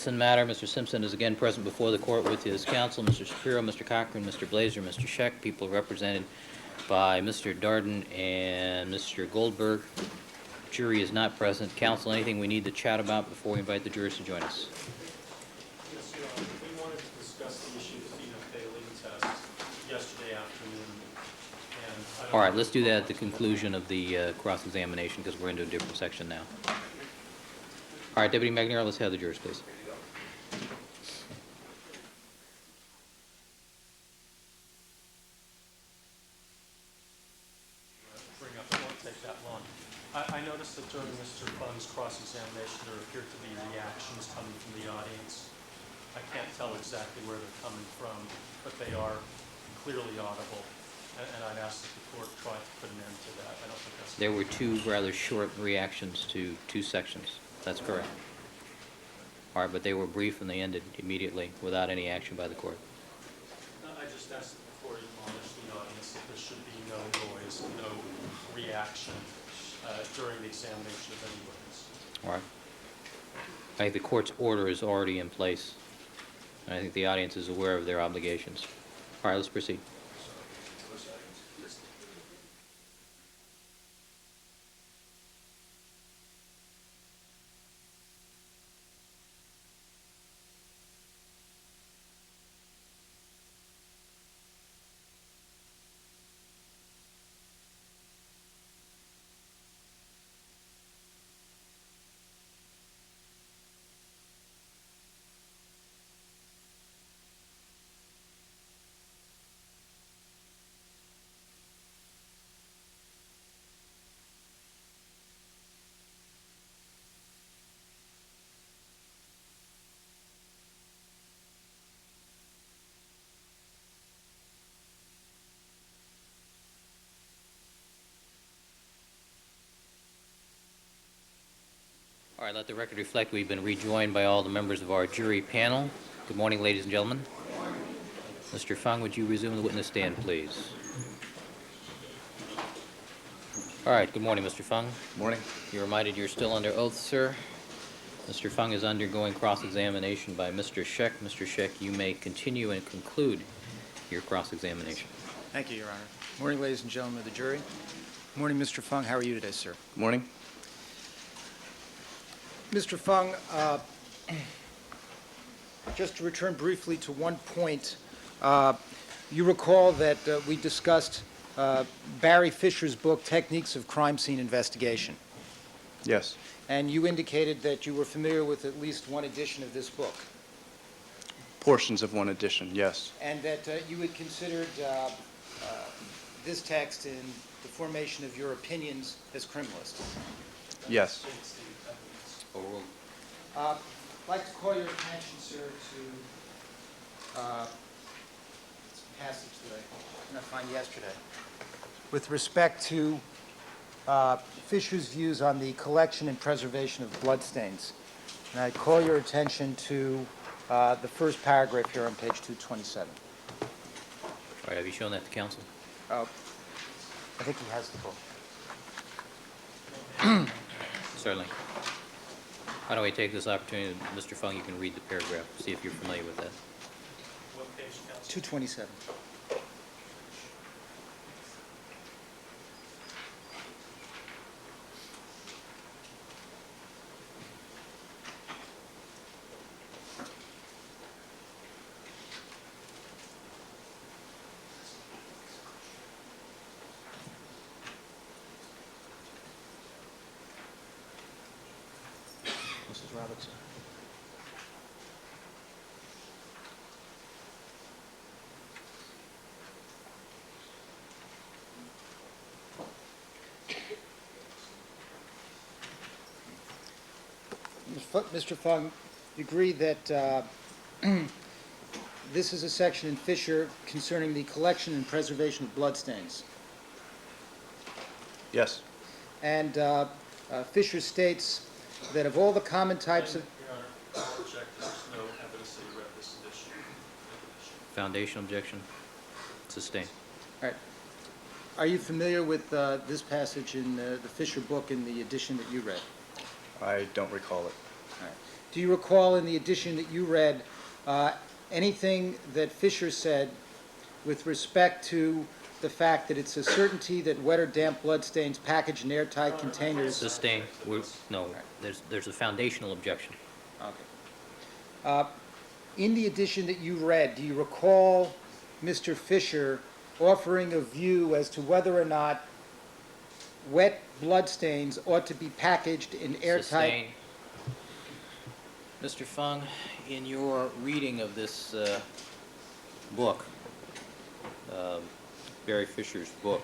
Simpson matter. Mr. Simpson is again present before the court with his counsel, Mr. Shapiro, Mr. Cochran, Mr. Blazer, Mr. Scheck. People represented by Mr. Darden and Mr. Goldberg. Jury is not present. Counsel, anything we need to chat about before we invite the jurors to join us? Yes, Your Honor. We wanted to discuss the issue of the phenolphthalein test yesterday afternoon. And All right, let's do that at the conclusion of the cross-examination because we're into a different section now. All right, Deputy McNair, let's have the jurors, please. I noticed that during Mr. Fung's cross-examination, there appeared to be reactions coming from the audience. I can't tell exactly where they're coming from, but they are clearly audible. And I'd ask that the court try to put an end to that. I don't think that's... There were two rather short reactions to two sections. That's correct. All right, but they were brief and they ended immediately without any action by the court. I just ask that the court admonish the audience that there should be no noise, no reaction during the examination of any witness. All right. I think the court's order is already in place. And I think the audience is aware of their obligations. All right, let's proceed. All right, let the record reflect we've been rejoined by all the members of our jury panel. Good morning, ladies and gentlemen. Mr. Fung, would you resume the witness stand, please? All right, good morning, Mr. Fung. Good morning. You're reminded you're still under oath, sir. Mr. Fung is undergoing cross-examination by Mr. Scheck. Mr. Scheck, you may continue and conclude your cross-examination. Thank you, Your Honor. Morning, ladies and gentlemen of the jury. Morning, Mr. Fung. How are you today, sir? Good morning. Mr. Fung, just to return briefly to one point, you recall that we discussed Barry Fisher's book, Techniques of Crime Scene Investigation. Yes. And you indicated that you were familiar with at least one edition of this book. Portions of one edition, yes. And that you had considered this text in the formation of your opinions as criminalist. Yes. I'd like to call your attention, sir, to a passage that I did not find yesterday with respect to Fisher's views on the collection and preservation of bloodstains. And I'd call your attention to the first paragraph here on page 227. All right, have you shown that to counsel? I think he has the book. Certainly. Why don't we take this opportunity, Mr. Fung, you can read the paragraph, see if you're familiar with that. What page, counsel? 227. Mrs. Robertson. Mr. Fung, you agree that this is a section in Fisher concerning the collection and preservation of bloodstains. Yes. And Fisher states that of all the common types of... Your Honor, I'll check. There's no evidence that you read this edition. Foundation objection? Sustained. All right. Are you familiar with this passage in the Fisher book in the edition that you read? I don't recall it. All right. do you recall in the edition that you read, anything that Fisher said with respect to the fact that it's a certainty that wet or damp bloodstains packaged in airtight containers? Sustain, no, there's a foundational objection. Okay. In the edition that you read, do you recall Mr. Fisher offering a view as to whether or not wet bloodstains ought to be packaged in airtight? Sustain. Mr. Fung, in your reading of this book, Barry Fisher's book,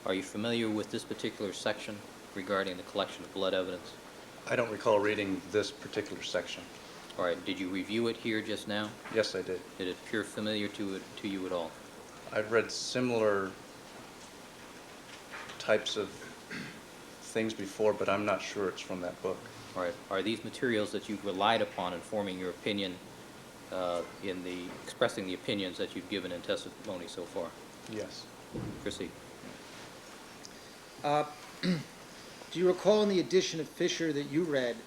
are you familiar with this particular section regarding the collection of blood evidence? I don't recall reading this particular section. All right, did you review it here just now? Yes, I did. Did it appear familiar to you at all? I've read similar types of things before, but I'm not sure it's from that book. All right, are these materials that you've relied upon in forming your opinion, expressing the opinions that you've given in testimony so far? Yes. Proceed. Do you recall in the edition of Fisher that you read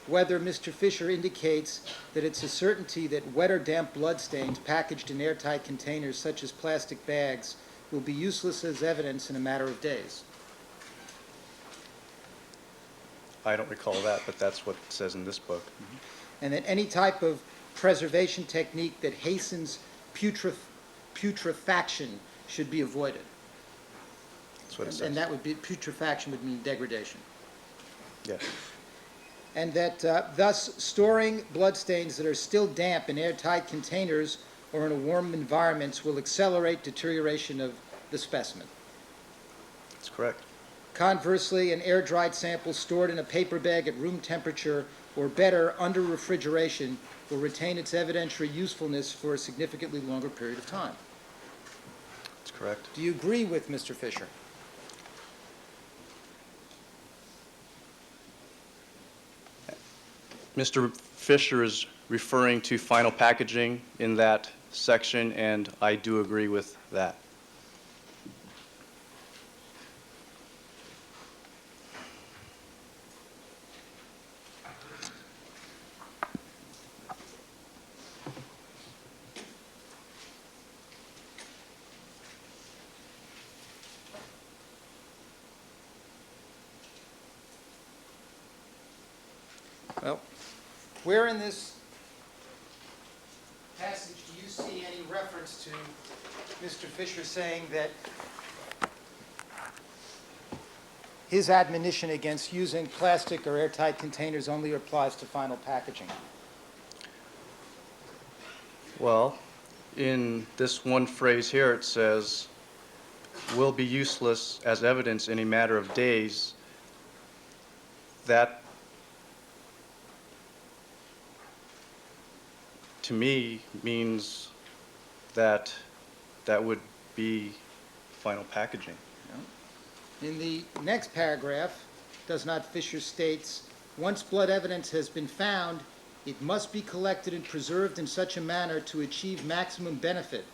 whether Mr. Fisher indicates that it's a certainty that wet or damp bloodstains packaged in airtight containers such as plastic bags will be useless as evidence in a matter of days? I don't recall that, but that's what it says in this book. And that any type of preservation technique that hastens putrefaction should be avoided? That's what it says. And that would be, putrefaction would mean degradation. Yes. And that thus storing bloodstains that are still damp in airtight containers or in a warm environments will accelerate deterioration of the specimen. That's correct. Conversely, an air-dried sample stored in a paper bag at room temperature or better under refrigeration will retain its evidentiary usefulness for a significantly longer period of time. That's correct. Do you agree with Mr. Fisher? Mr. Fisher is referring to final packaging in that section, and I do agree with that. Well, where in this passage do you see any reference to Mr. Fisher saying that his admonition against using plastic or airtight containers only applies to final packaging? Well, in this one phrase here, it says, will be useless as evidence in a matter of days. That, to me, means that that would be final packaging. In the next paragraph, does not Fisher states, once blood evidence has been found, it must be collected and preserved in such a manner to achieve maximum benefit.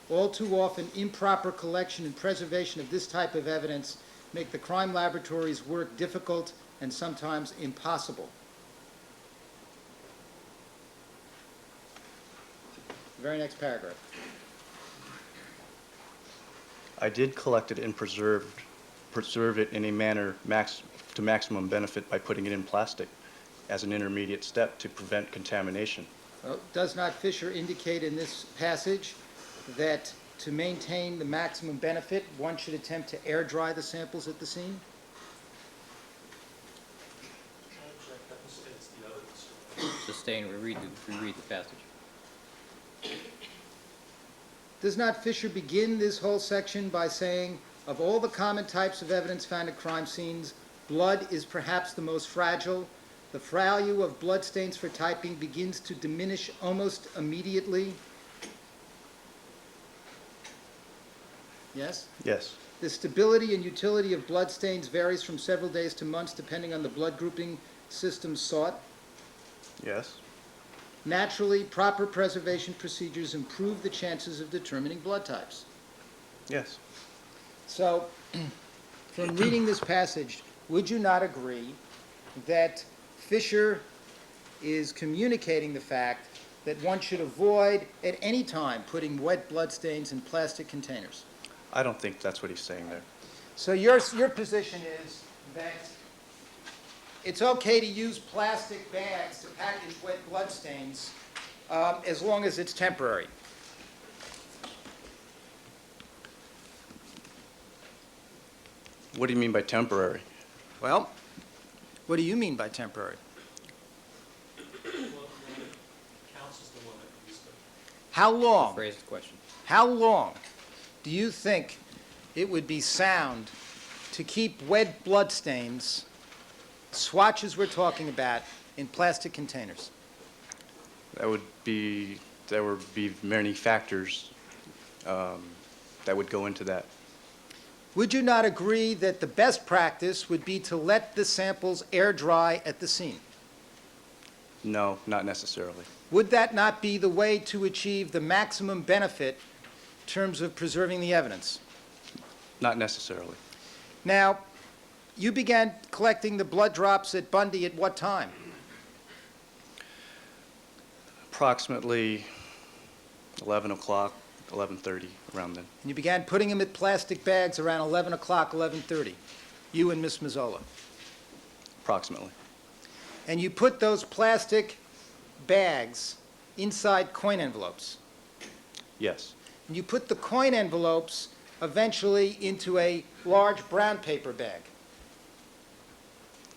All too often, improper collection and preservation of this type of evidence make the crime laboratory's work difficult and sometimes impossible. The very next paragraph. I did collect it and preserve it in a manner to maximum benefit by putting it in plastic as an intermediate step to prevent contamination. Well, does not Fisher indicate in this passage that to maintain the maximum benefit, one should attempt to air dry the samples at the scene? That misstates the evidence. Sustain, reread the passage. Does not Fisher begin this whole section by saying, of all the common types of evidence found at crime scenes, blood is perhaps the most fragile. The value of bloodstains for typing begins to diminish almost immediately. Yes? Yes. The stability and utility of bloodstains varies from several days to months depending on the blood grouping system sought. Yes. Naturally, proper preservation procedures improve the chances of determining blood types. Yes. So, from reading this passage, would you not agree that Fisher is communicating the fact that one should avoid at any time putting wet bloodstains in plastic containers. I don't think that's what he's saying there. So your position is that it's okay to use plastic bags to package wet bloodstains as long as it's temporary. What do you mean by temporary? Well, what do you mean by temporary? Well, council's the one that used it. How long? Phrase the question. How long do you think it would be sound to keep wet bloodstains, swatches we're talking about, in plastic containers? There would be many factors that would go into that. Would you not agree that the best practice would be to let the samples air dry at the scene? No, not necessarily. Would that not be the way to achieve the maximum benefit in terms of preserving the evidence? Not necessarily. Now, you began collecting the blood drops at Bundy at what time? Approximately 11 o'clock, 11:30, around then. And you began putting them in plastic bags around 11 o'clock, 11:30, you and Miss Mazzola. Approximately. And you put those plastic bags inside coin envelopes. Yes. And you put the coin envelopes eventually into a large brown paper bag.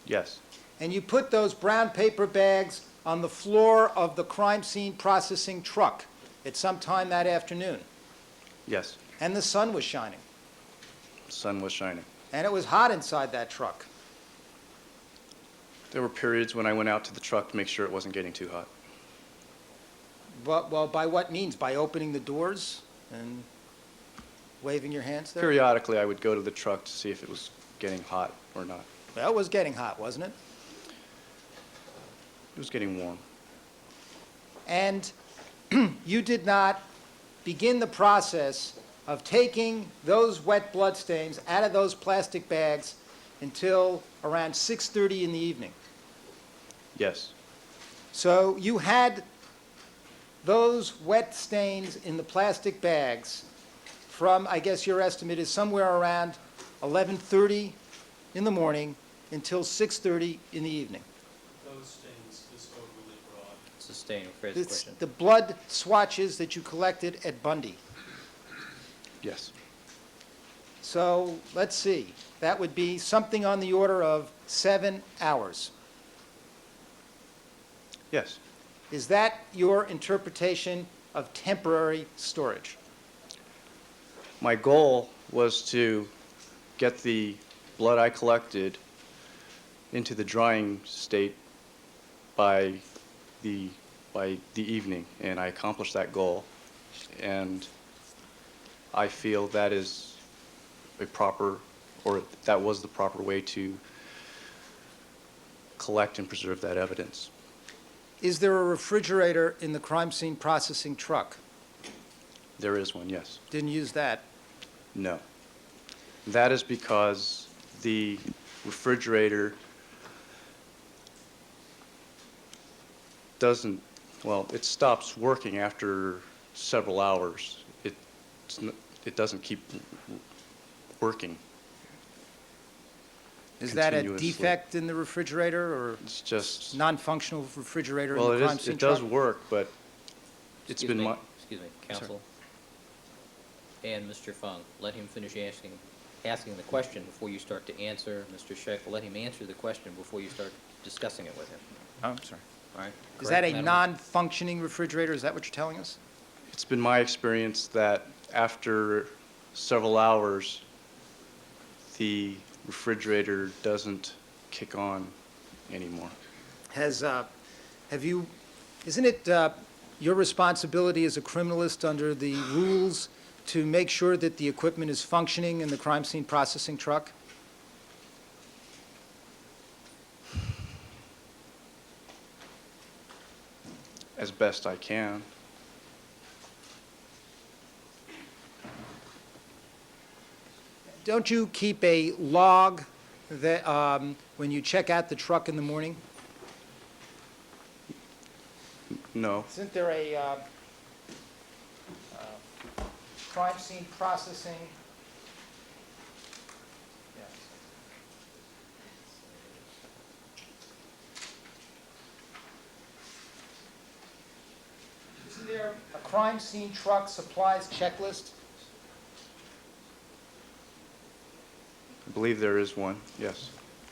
Yes. And you put those brown paper bags on the floor of the crime scene processing truck at some time that afternoon. Yes. And the sun was shining. The sun was shining. And it was hot inside that truck. There were periods when I went out to the truck to make sure it wasn't getting too hot. But, well, by what means? By opening the doors and waving your hands there? Periodically, I would go to the truck to see if it was getting hot or not. Well, it was getting hot, wasn't it? It was getting warm. And you did not begin the process of taking those wet bloodstains out of those plastic bags until around 6:30 in the evening. Yes. So you had those wet stains in the plastic bags from, I guess your estimate is somewhere around 11:30 in the morning until 6:30 in the evening. Those stains is overly broad. Sustain, rephrase the It's question. the blood swatches that you collected at Bundy. Yes. So let's see, that would be something on the order of 7 hours. Yes. Is that your interpretation of temporary storage? My goal was to get the blood I collected into the drying state by the evening, and I accomplished that goal. And I feel that is a proper, or that was the proper way to collect and preserve that evidence. Is there a refrigerator in the crime scene processing truck? There is one, yes. Didn't use that. No. That is because the refrigerator doesn't, well, it stops working after several hours. It doesn't keep working. Is that a continuously. defect in the refrigerator or It's just, non-functional refrigerator well, in the crime scene it does truck? work, but it's Excuse been me, my, excuse me, counsel. And Mr. Fung, let him finish asking the question before you start to answer. Mr. Scheck, let him answer the question before you start discussing it with him. Oh, I'm sorry. All right? Is that Correct, a Madam? non-functioning refrigerator? Is that what you're telling us? it's been my experience that after several hours, the refrigerator doesn't kick on anymore. Isn't it your responsibility as a criminalist under the rules to make sure that the equipment is functioning in the crime scene processing truck? As best I can. Don't you keep a log that, when you check out the truck in the morning? No. Isn't there a crime scene processing? Yes. Isn't there a crime scene truck supplies checklist? I believe there is one, yes.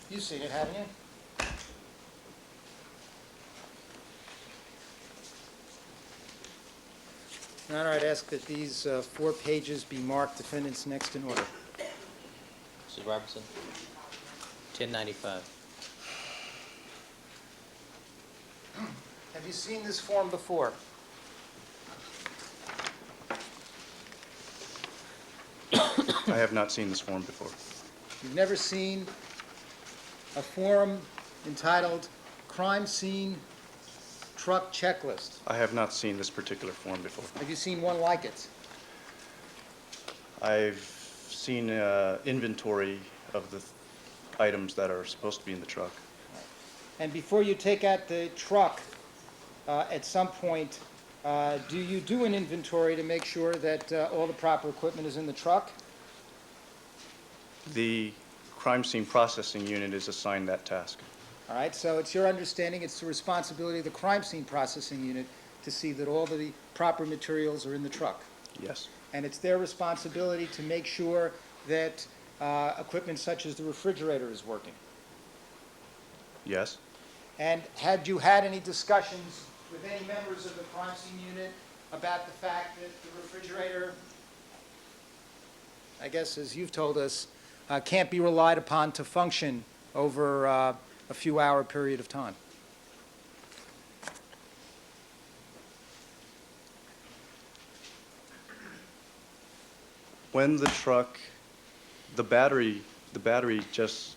You've seen it, haven't you? Your Honor, I'd ask that these 4 pages be marked defendants next in order. Mrs. Robertson? 1095. Have you seen this form before? I have not seen this form before. You've never seen a form entitled Crime Scene Truck Checklist? I have not seen this particular form before. Have you seen one like it? I've seen inventory of the items that are supposed to be in the truck. And before you take out the truck, at some point, do you do an inventory to make sure that all the proper equipment is in the truck? The crime scene processing unit is assigned that task. All right, so it's your understanding it's the responsibility of the crime scene processing unit to see that all the proper materials are in the truck. Yes. And it's their responsibility to make sure that equipment such as the refrigerator is working. Yes. And had you had any discussions with any members of the crime scene unit about the fact that the refrigerator, I guess as you've told us, can't be relied upon to function over a few hour period of time? When the truck, the battery just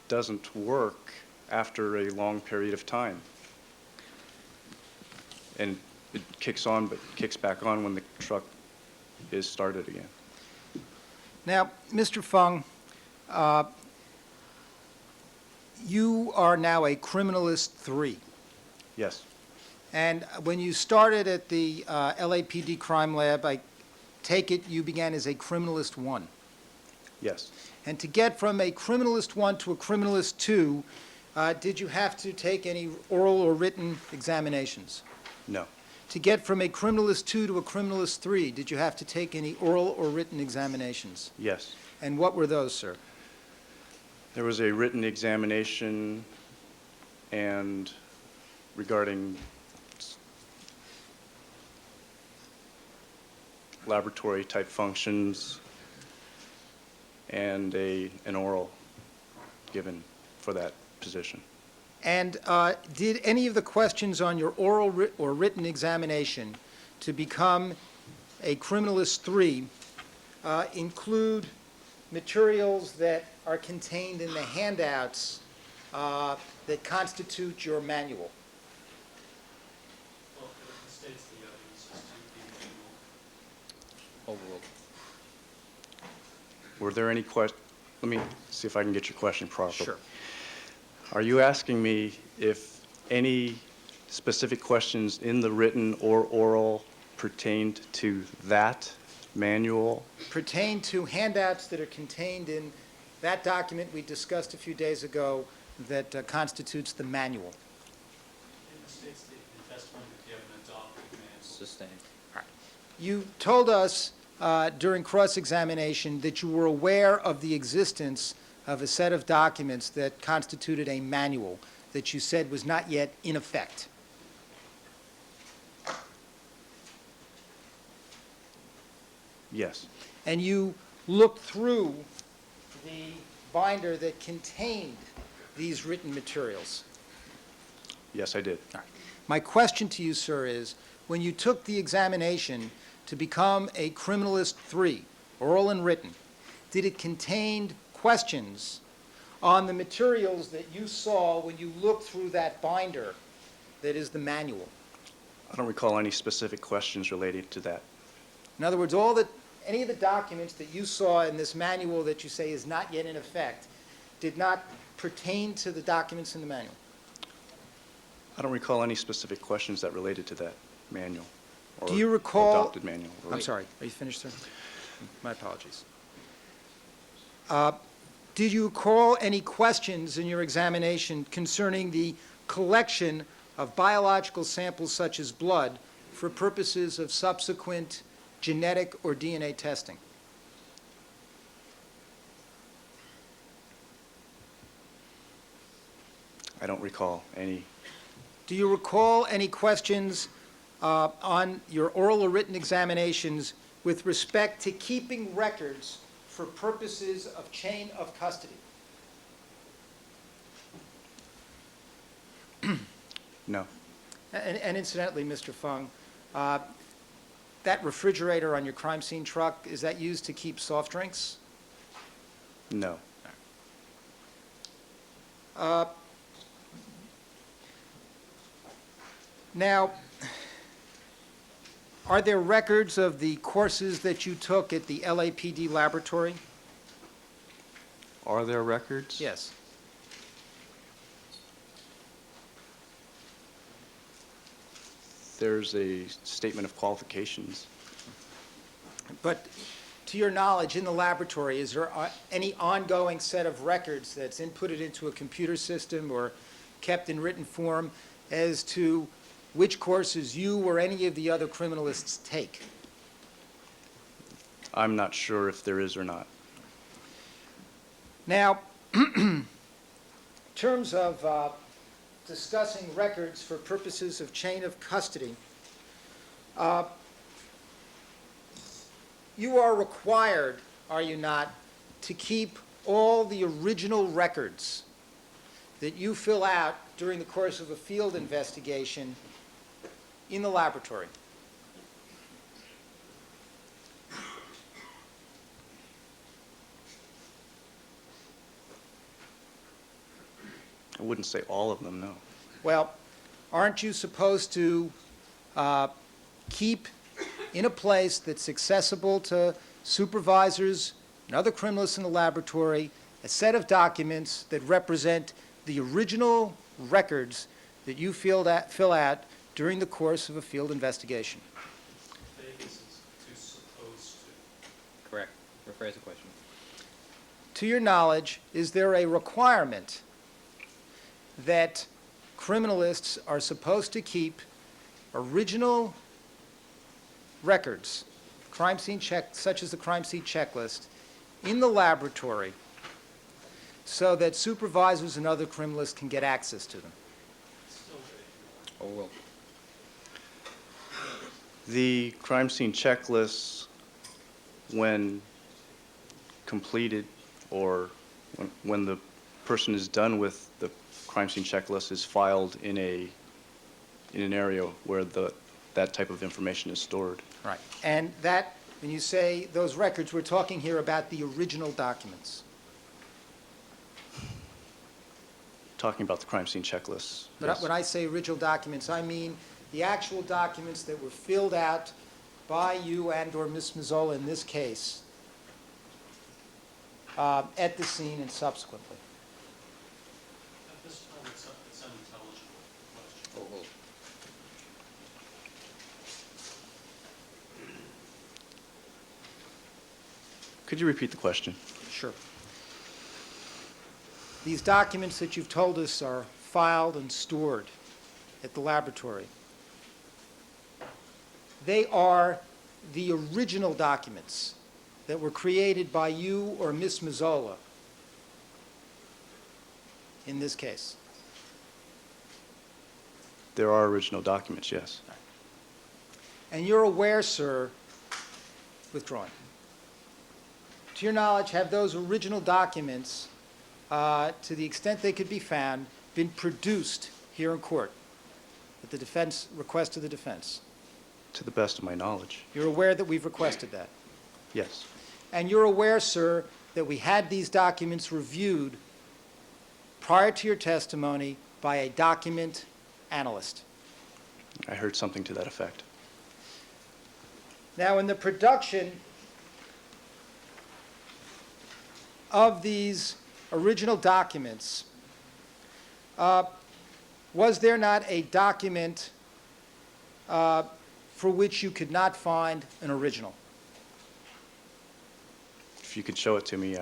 doesn't work after a long period of time. And it kicks on, but kicks back on when the truck is started again. Now, Mr. Fung, you are now a criminalist 3. Yes. And when you started at the LAPD crime lab, I take it you began as a criminalist 1. Yes. And to get from a criminalist 1 to a criminalist 2, did you have to take any oral or written examinations? No. To get from a criminalist 2 to a criminalist 3, did you have to take any oral or written examinations? Yes. And what were those, sir? There was a written examination and regarding laboratory type functions and an oral given for that position. And did any of the questions on your oral or written examination to become a criminalist 3 include materials that are contained in the handouts that constitute your manual? Well, it states the evidence is to be Overruled. Were there any questions? Let me see if I can get your question properly. Sure. Are you asking me if any specific questions in the written or oral pertained to that manual? Pertain to handouts that are contained in that document we discussed a few days ago that constitutes the manual? It states the testimony that you haven't adopted the manual. Sustained. You told us during cross-examination that you were aware of the existence of a set of documents that constituted a manual that you said was not yet in effect. Yes. And you looked through the binder that contained these written materials. Yes, I did. My question to you, sir, is when you took the examination to become a criminalist 3, oral and written, did it contain questions on the materials that you saw when you looked through that binder that is the manual? I don't recall any specific questions related to that. In other words, any of the documents that you saw in this manual that you say is not yet in effect did not pertain to the documents in the manual? I don't recall any specific questions that related to that manual. Or Do you recall- adopted manual. I'm sorry, are you finished, sir? My apologies. Did you recall any questions in your examination concerning the collection of biological samples such as blood for purposes of subsequent genetic or DNA testing? I don't recall any. Do you recall any questions on your oral or written examinations with respect to keeping records for purposes of chain of custody? No. And incidentally, Mr. Fung, that refrigerator on your crime scene truck, is that used to keep soft drinks? No. Now, are there records of the courses that you took at the LAPD laboratory? Are there records? Yes. There's a statement of qualifications. But to your knowledge, in the laboratory, is there any ongoing set of records that's inputted into a computer system or kept in written form as to which courses you or any of the other criminalists take? I'm not sure if there is or not. Now, in terms of discussing records for purposes of chain of custody, you are required, are you not, to keep all the original records that you fill out during the course of a field investigation in the laboratory? I wouldn't say all of them, no. Well, aren't you supposed to keep in a place that's accessible to supervisors and other criminalists in the laboratory a set of documents that represent the original records that you fill out during the course of a field investigation? Vegas is too supposed to. Correct. Rephrase the question. To your knowledge, is there a requirement that criminalists are supposed to keep original records, crime scene such as the crime scene checklist, in the laboratory so that supervisors and other criminalists can get access to them? Still vague. Oh, well. The crime scene checklists, when completed or when the person is done with the crime scene checklist, is filed in an area where that type of information is stored. Right. And that, when you say those records, we're talking here about the original documents. Talking about the crime scene checklists. But yes. when I say original documents, I mean the actual documents that were filled out by you and/or Ms. Mazzola in this case at the scene and subsequently. At this time, it's unintelligible question. Oh, well. Could you repeat the question? Sure. These documents that you've told us are filed and stored at the laboratory. They are the original documents that were created by you or Ms. Mazzola in this case. There are original documents, yes. And you're aware, sir, withdrawing. To your knowledge, have those original documents, to the extent they could be found, been produced here in court at the defense, request of the defense? To the best of my knowledge, You're aware that we've requested that? yes. And you're aware, sir, that we had these documents reviewed prior to your testimony by a document analyst? I heard something to that effect. Now, in the production of these original documents, was there not a document for which you could not find an original? If you could show it to me,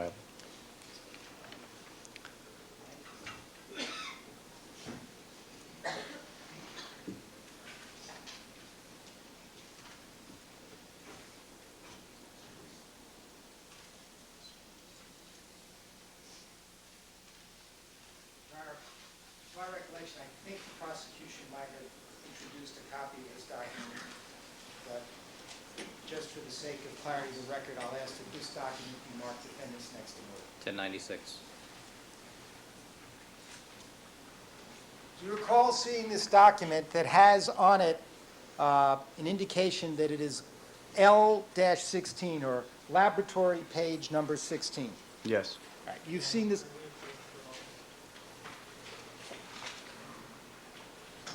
To my recollection, I think the prosecution might have introduced a copy of this document, but just for the sake of clarity of the record, I'll ask that this document be marked defendant's next to order. 1096. Do you recall seeing this document that has on it an indication that it is L-16 or laboratory page number 16? yes. All right, you've seen this.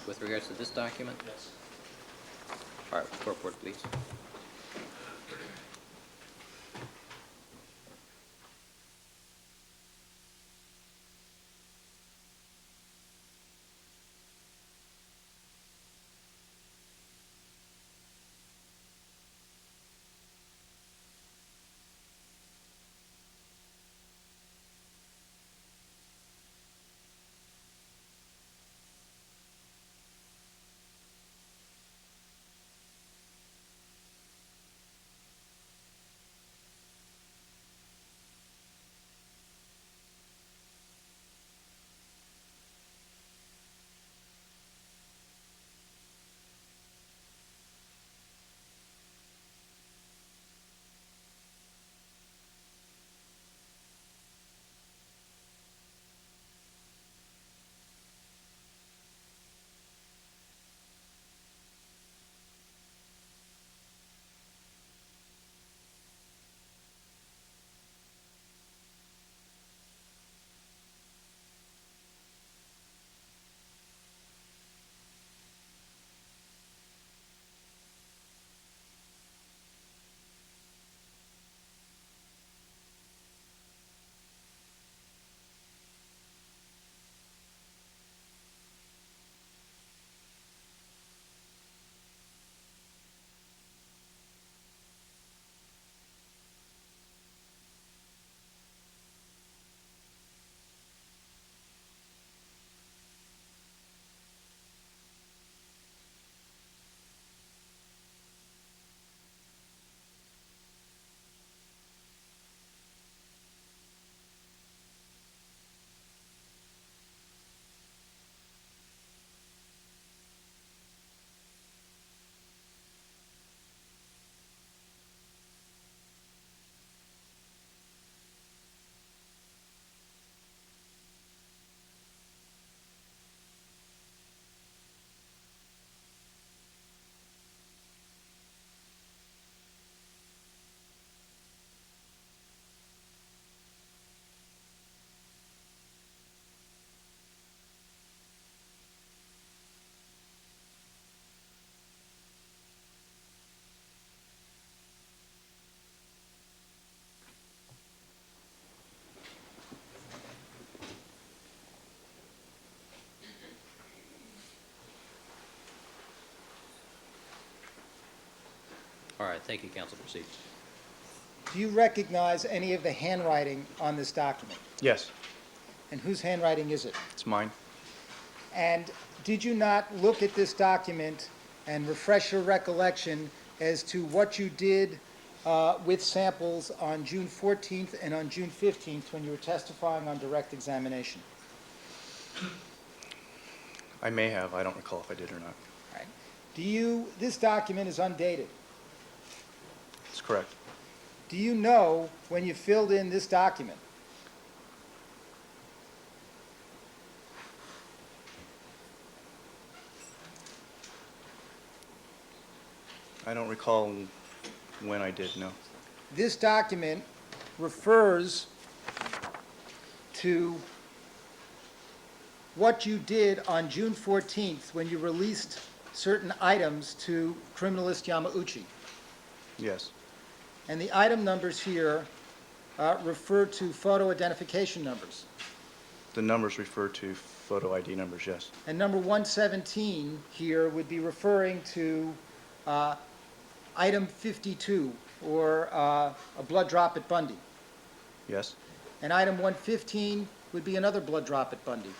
With regards to this document? Yes. All right, court report, please. All right, thank you, counsel. Proceed. Do you recognize any of the handwriting on this document? Yes, And whose handwriting is it? it's mine. And did you not look at this document and refresh your recollection as to what you did with samples on June 14th and on June 15th when you were testifying on direct examination? I may have. I don't recall if I did or not. All right. This document is undated. That's correct. Do you know when you filled in this document? I don't recall when I did, no. This document refers to what you did on June 14th when you released certain items to criminalist Yamauchi. Yes, And the item numbers here refer to photo identification numbers. the numbers refer to photo ID numbers, yes. And number 117 here would be referring to item 52, or a blood drop at Bundy. Yes, And item 115 would be another blood drop at Bundy,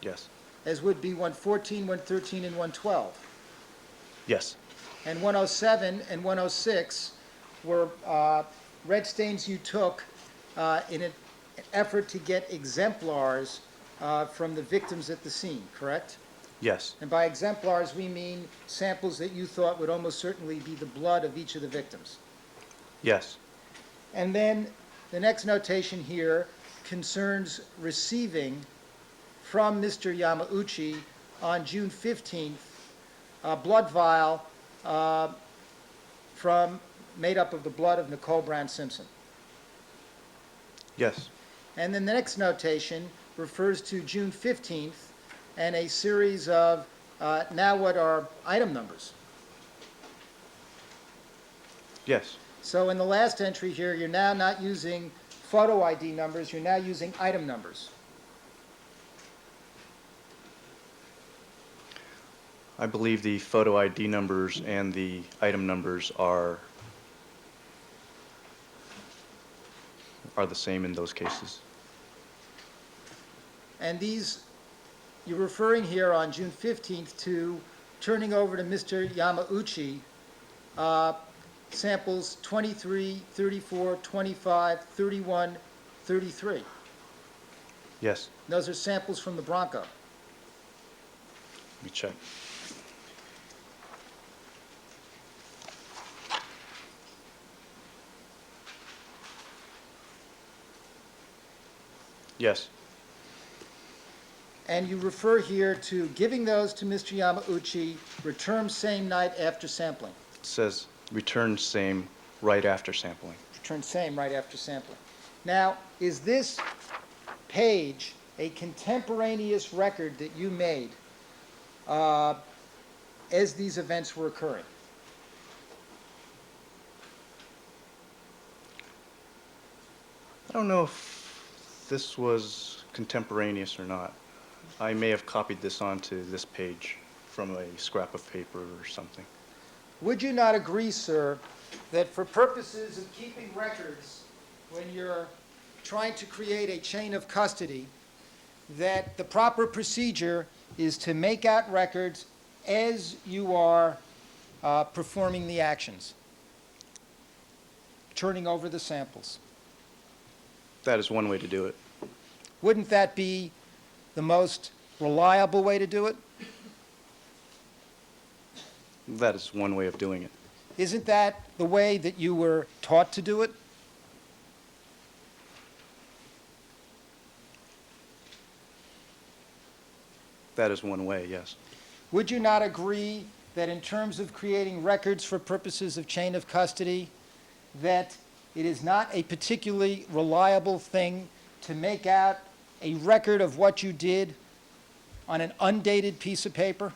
yes, as would be 114, 113, and 112. yes, And 107 and 106 were red stains you took in an effort to get exemplars from the victims at the scene, correct? yes, And by exemplars, we mean samples that you thought would almost certainly be the blood of each of the victims. yes, And then the next notation here concerns receiving from Mr. Yamauchi on June 15th a blood vial made up of the blood of Nicole Brown Simpson. yes, And then the next notation refers to June 15th and a series of, now what are item numbers? yes, So in the last entry here, you're now not using photo ID numbers, you're now using item numbers. I believe the photo ID numbers and the item numbers are the same in those cases. And these, you're referring here on June 15th to turning over to Mr. Yamauchi samples 23, 34, 25, 31, 33. Yes, Those are samples from the Bronco. let me check. Yes, And you refer here to giving those to Mr. Yamauchi, return same night after sampling. it says return same right after sampling. Return same right after sampling. Now, is this page a contemporaneous record that you made as these events were occurring? I don't know if this was contemporaneous or not. I may have copied this onto this page from a scrap of paper or something. Would you not agree, sir, that for purposes of keeping records, when you're trying to create a chain of custody, that the proper procedure is to make out records as you are performing the actions, turning over the samples? That is one way to do it. Wouldn't that be the most reliable way to do it? That is one way of doing it. Isn't that the way that you were taught to do it? That is one way, yes. Would you not agree that in terms of creating records for purposes of chain of custody, that it is not a particularly reliable thing to make out a record of what you did on an undated piece of paper?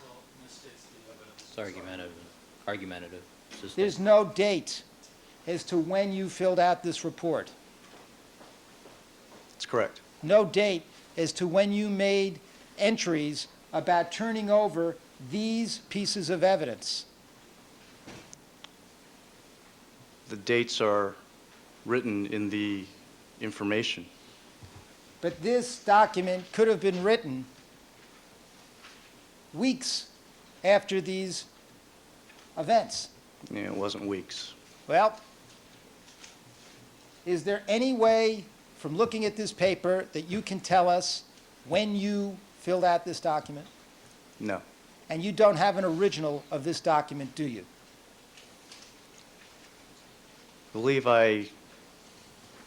Well, misstates the evidence. It's argumentative. It's just There's like- no date as to when you filled out this report. That's correct. No date as to when you made entries about turning over these pieces of evidence. The dates are written in the information. But this document could have been written weeks after these events. Yeah, it wasn't weeks. Well, is there any way, from looking at this paper, that you can tell us when you filled out this document? No. And you don't have an original of this document, do you? I believe I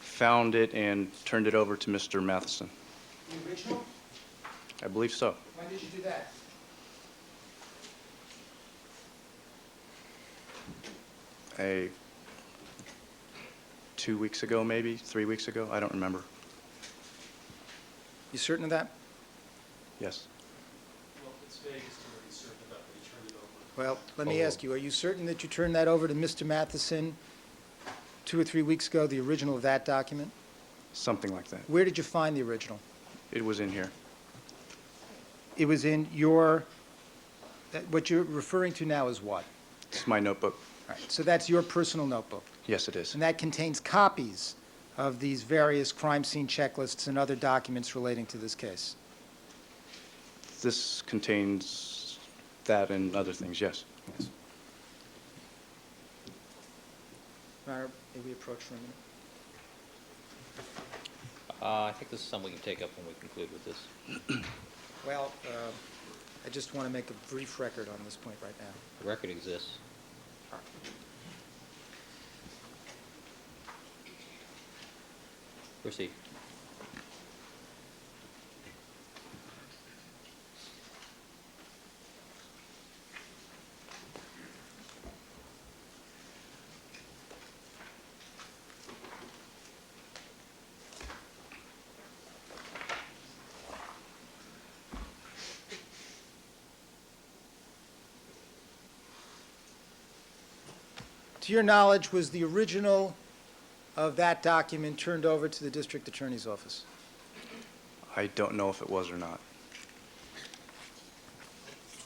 found it and turned it over to Mr. Matheson. The original? I believe so. When did you do that? A 2 weeks ago, maybe 3 weeks ago. I don't remember. You certain of that? Yes. Well, it's vague as to what he's certain about, but he turned it over. Well, let me ask you, are you certain that you turned that over to Mr. Matheson 2 or 3 weeks ago, the original of that document? Something like that. Where did you find the original? It was in here. It was in your, what you're referring to now is what? It's my notebook. All right, so that's your personal notebook. Yes, it is. And that contains copies of these various crime scene checklists and other documents relating to this case. This contains that and other things, yes. Yes. Your Honor, may we approach for a minute? I think this is something we can take up when we conclude with this. Well, I just want to make a brief record on this point right now. The record exists. Proceed. To your knowledge, was the original of that document turned over to the district attorney's office? I don't know if it was or not.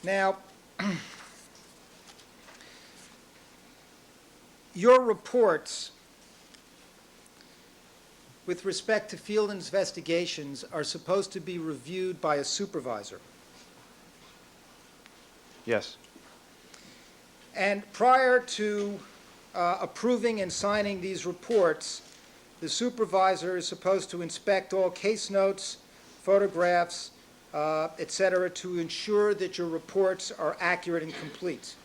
Now, your reports with respect to field investigations are supposed to be reviewed by a supervisor. Yes, And prior to approving and signing these reports, the supervisor is supposed to inspect all case notes, photographs, et cetera, to ensure that your reports are accurate and complete.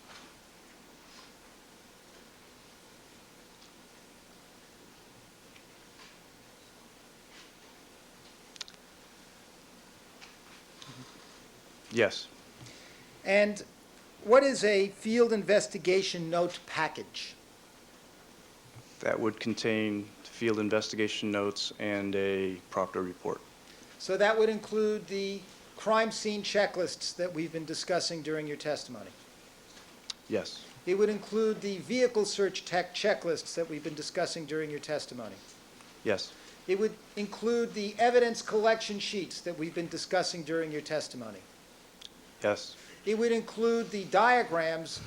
yes. And what is a field investigation note package? That would contain field investigation notes and a proctor report. So that would include the crime scene checklists that we've been discussing during your testimony. Yes, It would include the vehicle search checklists that we've been discussing during your testimony. yes, It would include the evidence collection sheets that we've been discussing during your testimony. yes, It would include the diagrams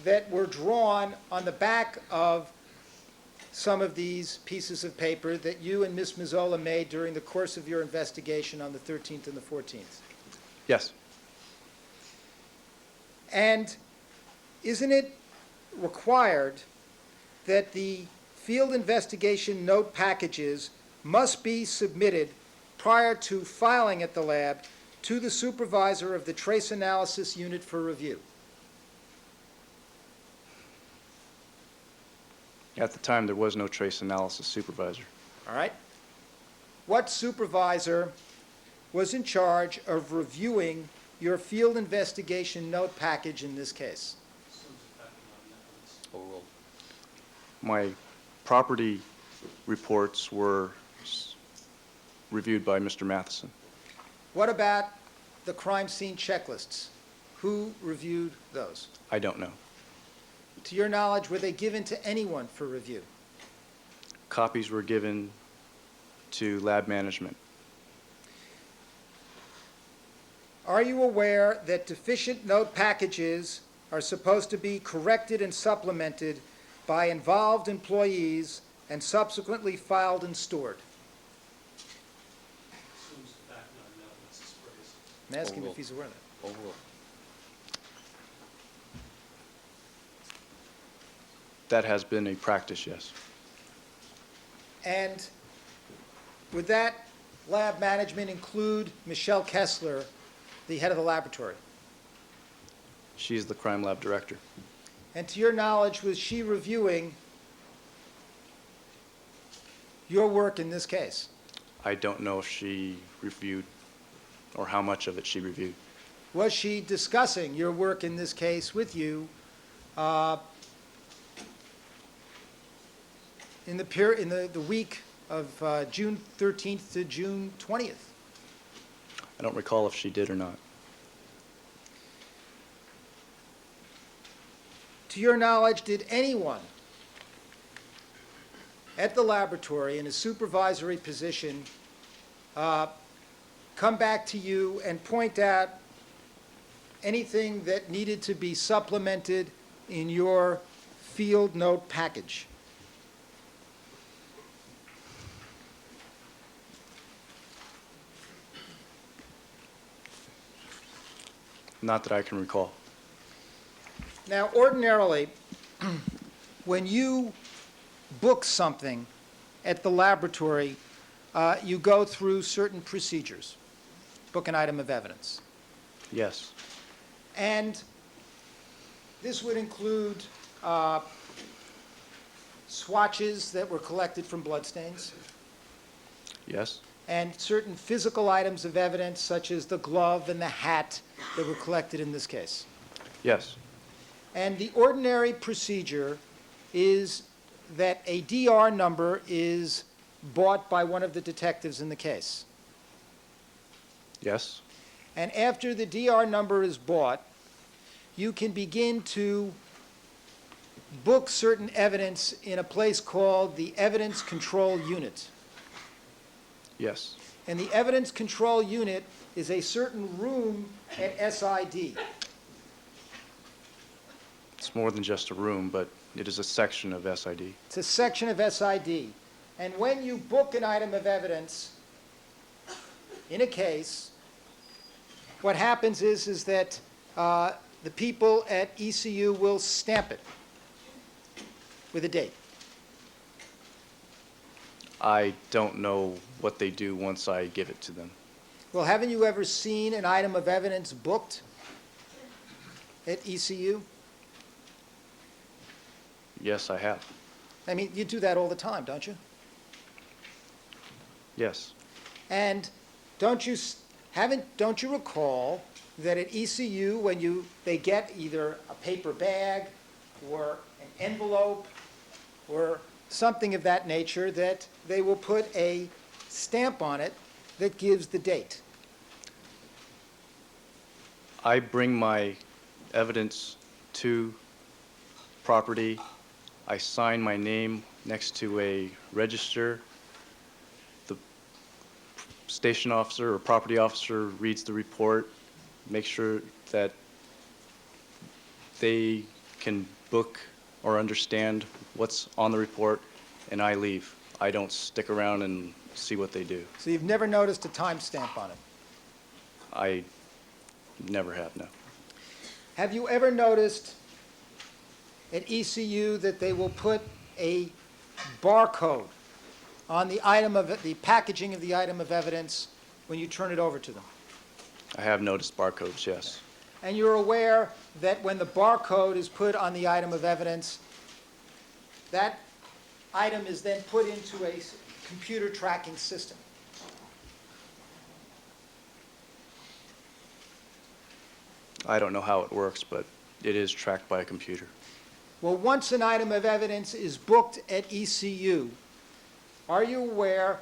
that were drawn on the back of some of these pieces of paper that you and Ms. Mazzola made during the course of your investigation on the 13th and the 14th. yes, And isn't it required that the field investigation note packages must be submitted prior to filing at the lab to the supervisor of the trace analysis unit for review? At the time, there was no trace analysis supervisor. All right? What supervisor was in charge of reviewing your field investigation note package in this case? Overruled. My property reports were reviewed by Mr. Matheson. What about the crime scene checklists? Who reviewed those? I don't know. To your knowledge, were they given to anyone for review? Copies were given to lab management. Are you aware that deficient note packages are supposed to be corrected and supplemented by involved employees and subsequently filed and stored? Assumes the fact not known, that's his phrase. I'm asking him if Overruled. he's aware of that. Overruled. That has been a practice, yes. And would that lab management include Michelle Kessler, the head of the laboratory? She's the crime lab director. And to your knowledge, was she reviewing your work in this case? I don't know if she reviewed or how much of it she reviewed. Was she discussing your work in this case with you in the week of June 13th to June 20th? I don't recall if she did or not. To your knowledge, did anyone at the laboratory in a supervisory position come back to you and point out anything that needed to be supplemented in your field note package. Not that I can recall. Now, ordinarily, when you book something at the laboratory, you go through certain procedures. Book an item of evidence. Yes. And this would include swatches that were collected from bloodstains, Yes. and certain physical items of evidence, such as the glove and the hat that were collected in this case. Yes. And the ordinary procedure is that a DR number is bought by one of the detectives in the case. Yes. And after the DR number is bought, you can begin to book certain evidence in a place called the Evidence Control Unit. Yes. And the Evidence Control Unit is a certain room at SID. It's more than just a room, but it is a section of SID. It's a section of SID. And when you book an item of evidence in a case, what happens is that the people at ECU will stamp it with a date. I don't know what they do once I give it to them. Well, haven't you ever seen an item of evidence booked at ECU? Yes, I have. I mean, you do that all the time, don't you? Yes. And don't you recall that at ECU, when they get either a paper bag or an envelope or something of that nature, that they will put a stamp on it that gives the date? I bring my evidence to property. I sign my name next to a register. The station officer or property officer reads the report, makes sure that they can book or understand what's on the report, and I leave. I don't stick around and see what they do. So you've never noticed a timestamp on it? I never have, no. Have you ever noticed at ECU that they will put a barcode on the item of the packaging of the item of evidence when you turn it over to them? I have noticed barcodes, yes. And you're aware that when the barcode is put on the item of evidence, that item is then put into a computer tracking system. I don't know how it works, but it is tracked by a computer. Well, once an item of evidence is booked at ECU, are you aware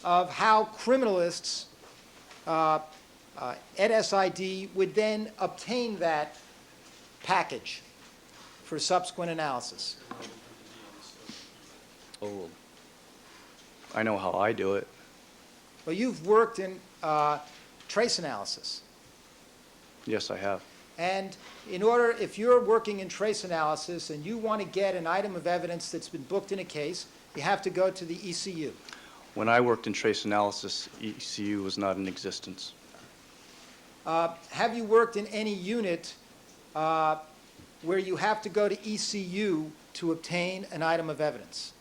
of how criminalists at SID would then obtain that package for subsequent analysis? Oh, Uh, I know how I do it. Well, you've worked in trace analysis. Yes, I have. And if you're working in trace analysis and you want to get an item of evidence that's been booked in a case, you have to go to the ECU. When I worked in trace analysis, ECU was not in existence. Have you worked in any unit where you have to go to ECU to obtain an item of evidence?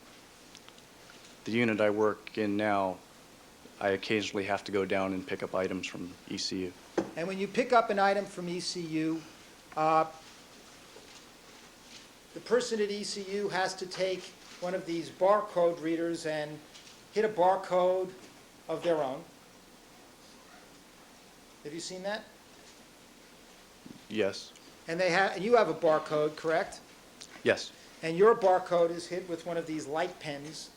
The unit I work in now, I occasionally have to go down and pick up items from ECU. And when you pick up an item from ECU, the person at ECU has to take one of these barcode readers and hit a barcode of their own. Have you seen that? Yes. And you have a barcode, correct? Yes. And your barcode is hit with one of these light pens.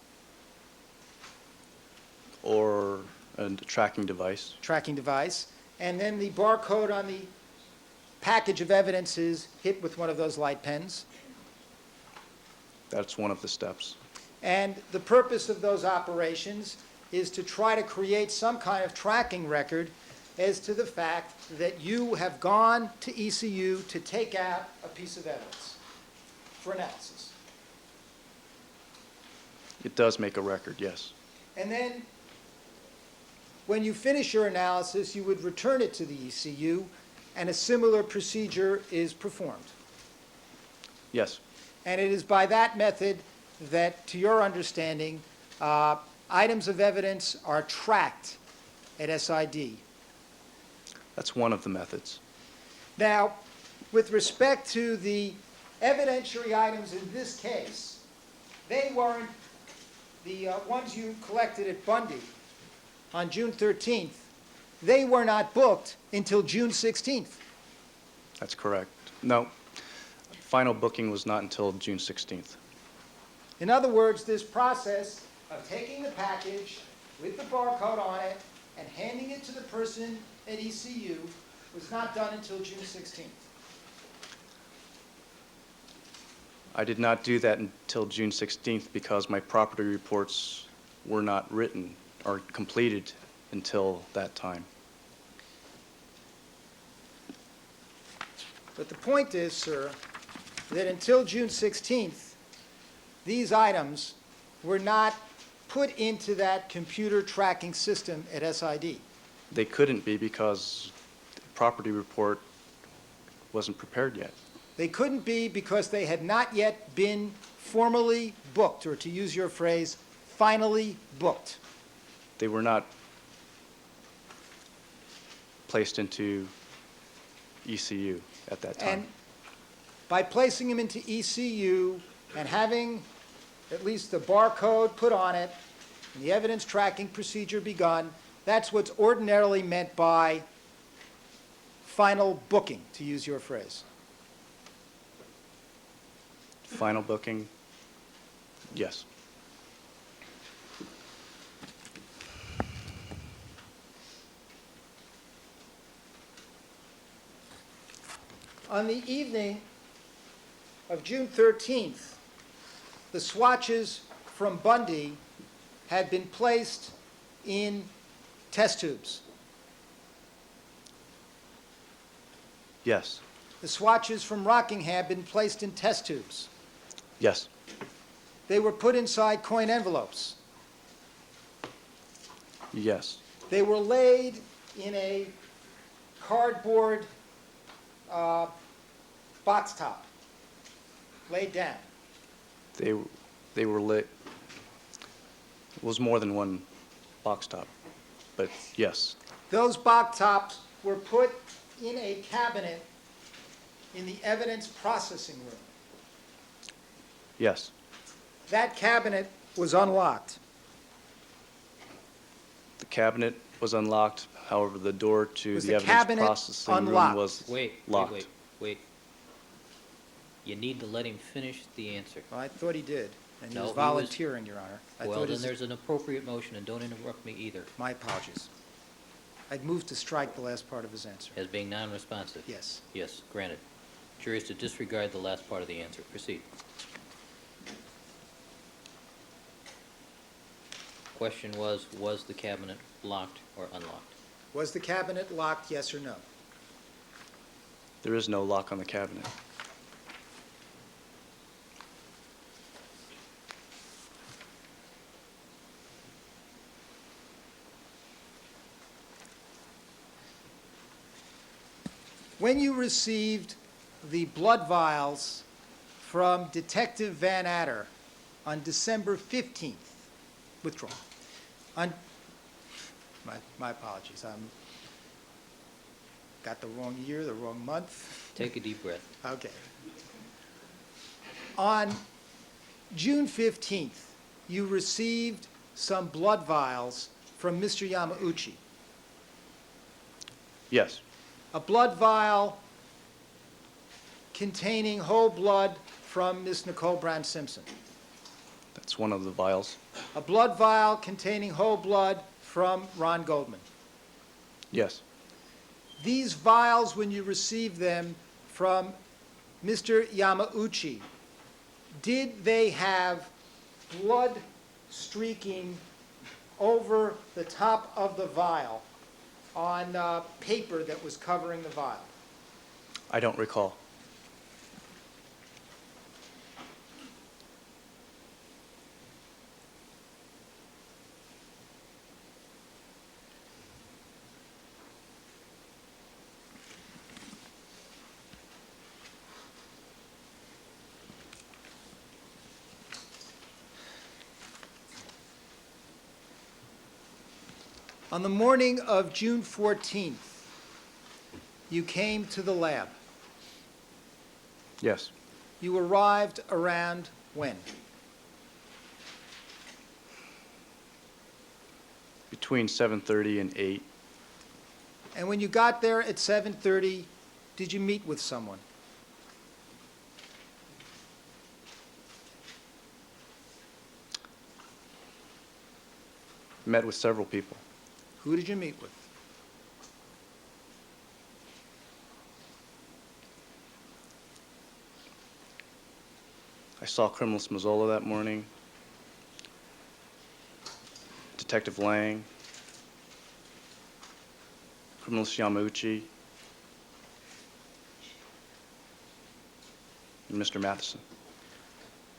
Or a tracking device. Tracking device. And then the barcode on the package of evidence is hit with one of those light pens. That's one of the steps. And the purpose of those operations is to try to create some kind of tracking record as to the fact that you have gone to ECU to take out a piece of evidence for analysis. It does make a record, yes. And then, when you finish your analysis, you would return it to the ECU, and a similar procedure is performed. Yes, And it is by that method that, to your understanding, items of evidence are tracked at SID. that's one of the methods. Now, with respect to the evidentiary items in this case, they weren't, the ones you collected at Bundy on June 13th, they were not booked until June 16th. That's correct. No, final booking was not until June 16th. In other words, this process of taking the package with the barcode on it and handing it to the person at ECU was not done until June 16th. I did not do that until June 16th because my property reports were not written or completed until that time. But the point is, sir, that until June 16th, these items were not put into that computer tracking system at SID. They couldn't be because the property report wasn't prepared yet. They couldn't be because they had not yet been formally booked, or to use your phrase, finally booked. They were not placed into ECU at that time. And by placing them into ECU and having at least the barcode put on it and the evidence tracking procedure begun, that's what's ordinarily meant by final booking, to use your phrase. Final booking, yes. On the evening of June 13th, the swatches from Bundy had been placed in test tubes. Yes, The swatches from Rockingham had been placed in test tubes. yes, They were put inside coin envelopes. yes, They were laid in a cardboard box top, laid down. they were lit. It was more than one box top, but yes, Those box tops were put in a cabinet in the evidence processing room. yes. That cabinet was unlocked. The cabinet was unlocked, however, the door to Was the the evidence cabinet processing room unlocked? was Wait. locked. You need to let him finish the answer. Well, I thought he did, and he No, was he was- volunteering, Your Honor. I Well, thought then his- there's an appropriate motion, and don't interrupt me either, My apologies. I'd moved to strike the last part of his answer. as being non-responsive. Yes. Yes, granted. Jury is to disregard the last part of the answer. Proceed. Question was the cabinet locked or unlocked? Was the cabinet locked, yes or no? There is no lock on the cabinet. When you received the blood vials from Detective Van Adder on December 15th, withdraw. My apologies, got the wrong year, the wrong month. Take a deep breath. Okay. On June 15th, you received some blood vials from Mr. Yamauchi. Yes, A blood vial containing whole blood from Miss Nicole Brown Simpson. that's one of the vials. A blood vial containing whole blood from Ron Goldman. Yes, These vials, when you received them from Mr. Yamauchi, did they have blood streaking over the top of the vial on paper that was covering the vial? I don't recall. On the morning of June 14th, you came to the lab. Yes. You arrived around when? Between 7:30 and 8. And when you got there at 7:30, did you meet with someone? Met with several people. Who did you meet with? I saw Criminalist Mazzola that morning, Detective Lang, Criminalist Yamauchi, and Mr. Matheson,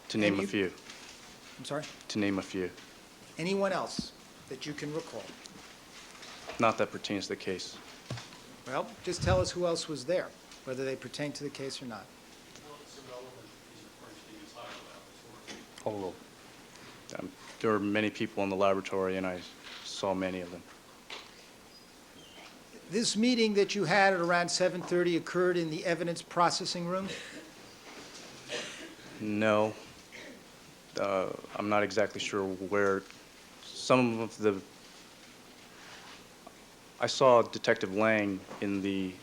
to name a you- few. I'm sorry? To name a few. Anyone else that you can recall? Not that pertains to the case. Well, just tell us who else was there, whether they pertain to the case or not. Well, it's irrelevant if he's referring to the entire laboratory. Hold on. There were many people in the laboratory, and I saw many of them. This meeting that you had at around 7:30 occurred in the evidence processing room? No. I'm not exactly sure where. Some of the... I saw Detective Lang in the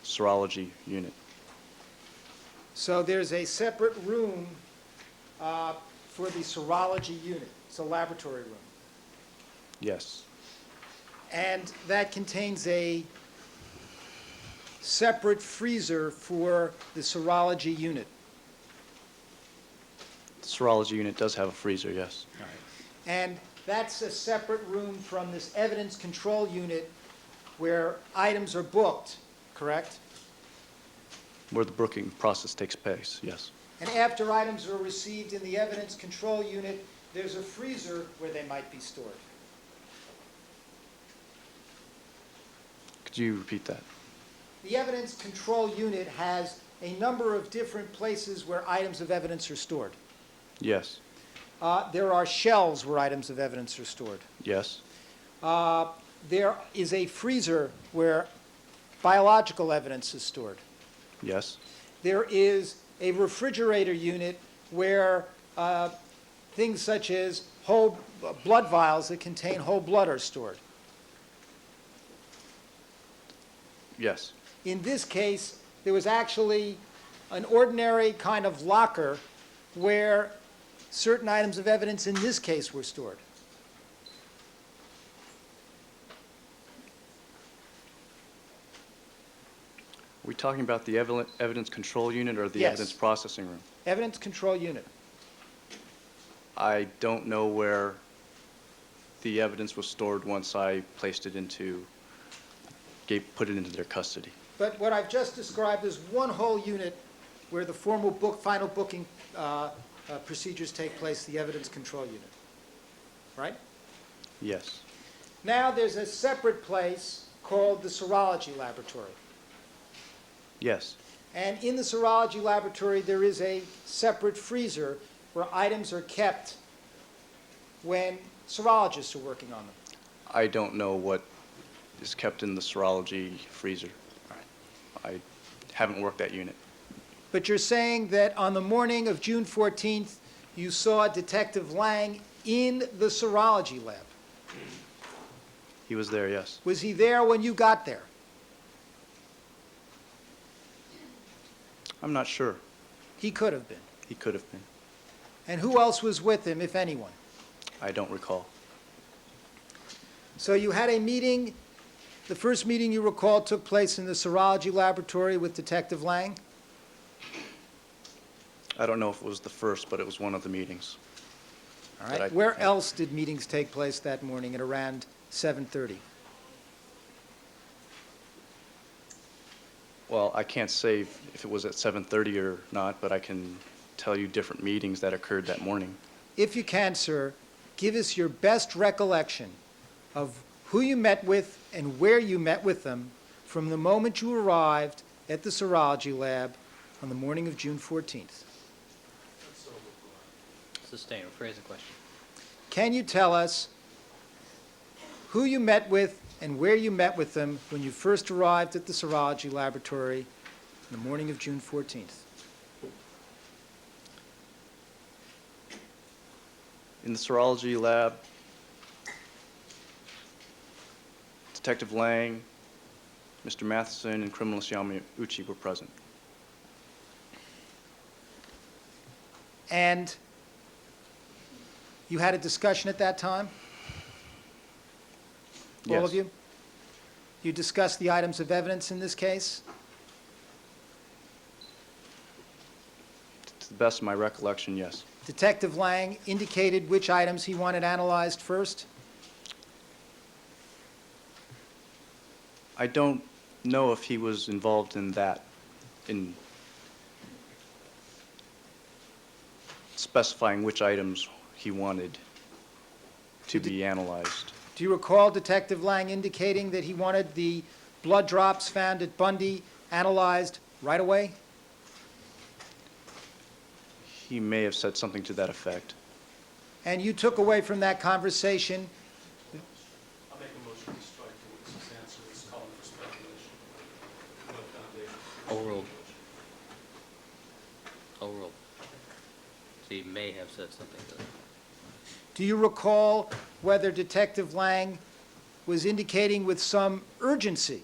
serology unit. So there's a separate room for the serology unit. It's a laboratory room. Yes. And that contains a separate freezer for the serology unit. The serology unit does have a freezer, yes. And that's a separate room from this evidence control unit where items are booked, correct? Where the booking process takes place, yes. And after items are received in the evidence control unit, there's a freezer where they might be stored. Could you repeat that? The evidence control unit has a number of different places where items of evidence are stored. Yes. There are shelves where items of evidence are stored. Yes. There is a freezer where biological evidence is stored. Yes. There is a refrigerator unit where things such as whole blood vials that contain whole blood are stored. Yes. In this case, there was actually an ordinary kind of locker where certain items of evidence in this case were stored. Are we talking about the evidence control unit or the Yes. evidence processing room? Evidence control unit. I don't know where the evidence was stored once I placed it into, put it into their custody. But what I've just described is one whole unit where the final booking procedures take place, the evidence control unit. Right? Yes. Now there's a separate place called the serology laboratory. Yes. And in the serology laboratory, there is a separate freezer where items are kept when serologists are working on them. I don't know what is kept in the serology freezer. I haven't worked that unit. But you're saying that on the morning of June 14th, you saw Detective Lang in the serology lab. He was there, yes. Was he there when you got there? I'm not sure. He could have been. He could have been. And who else was with him, if anyone? I don't recall. So you had a meeting, the first meeting you recall took place in the serology laboratory with Detective Lang? I don't know if it was the first, but it was one of the meetings. All But right. I- Where else did meetings take place that morning at around 7:30? Well, I can't say if it was at 7:30 or not, but I can tell you different meetings that occurred that morning. If you can, sir, give us your best recollection of who you met with and where you met with them from the moment you arrived at the serology lab on the morning of June 14th. Sustain, rephrase the question. Can you tell us who you met with and where you met with them when you first arrived at the serology laboratory on the morning of June 14th? In the serology lab, Detective Lang, Mr. Matheson, and Criminalist Yamauchi were present. And you had a discussion at that time? All Yes. of you? You discussed the items of evidence in this case? To the best of my recollection, yes. Detective Lang indicated which items he wanted analyzed first? I don't know if he was involved in that, in specifying which items he wanted to be analyzed. Do you recall Detective Lang indicating that he wanted the blood drops found at Bundy analyzed right away? He may have said something to that effect. And you took away from that conversation, I'll make a motion to strike the witness's answer. It's calling for speculation. No foundation. Overruled. Overruled. So you may have said something to that. do you recall whether Detective Lang was indicating with some urgency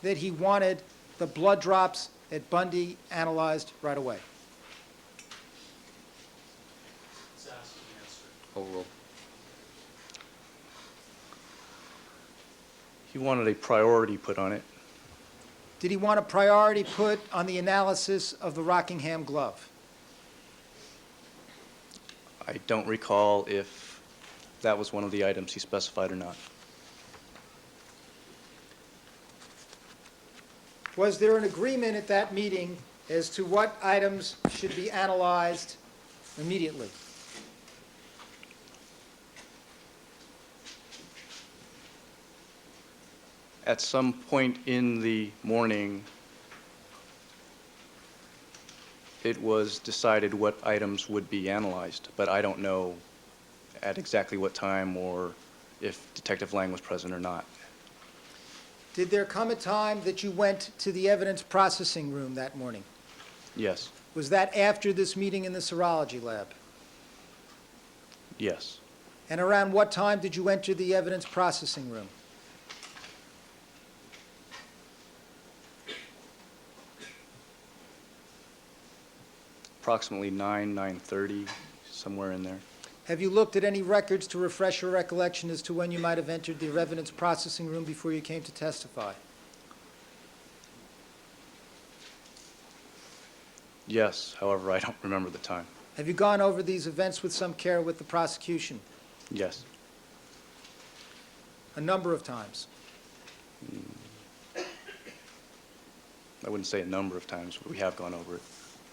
that he wanted the blood drops at Bundy analyzed right away? It's asked and answered. Overruled. He wanted a priority put on it. Did he want a priority put on the analysis of the Rockingham glove? I don't recall if that was one of the items he specified or not. Was there an agreement at that meeting as to what items should be analyzed immediately? At some point in the morning, it was decided what items would be analyzed, but I don't know at exactly what time or if Detective Lang was present or not. Did there come a time that you went to the evidence processing room that morning? Yes, Was that after this meeting in the serology lab? yes. And around what time did you enter the evidence processing room? Approximately 9:30, somewhere in there. Have you looked at any records to refresh your recollection as to when you might have entered the evidence processing room before you came to testify? Yes, however, I don't remember the time. Have you gone over these events with some care with the prosecution? Yes, A number of times. I wouldn't say a number of times, but we have gone over it.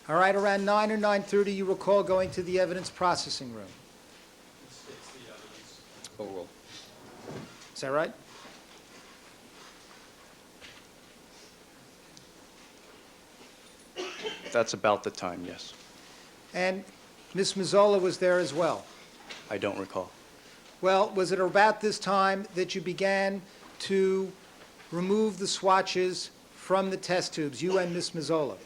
All right, around 9 or 9:30, you recall going to the evidence processing room. It's the evidence. Overruled. Is that right? That's about the time, yes. And Ms. Mazzola was there as well. I don't recall. Well, was it about this time that you began to remove the swatches from the test tubes, you and Ms. Mazzola?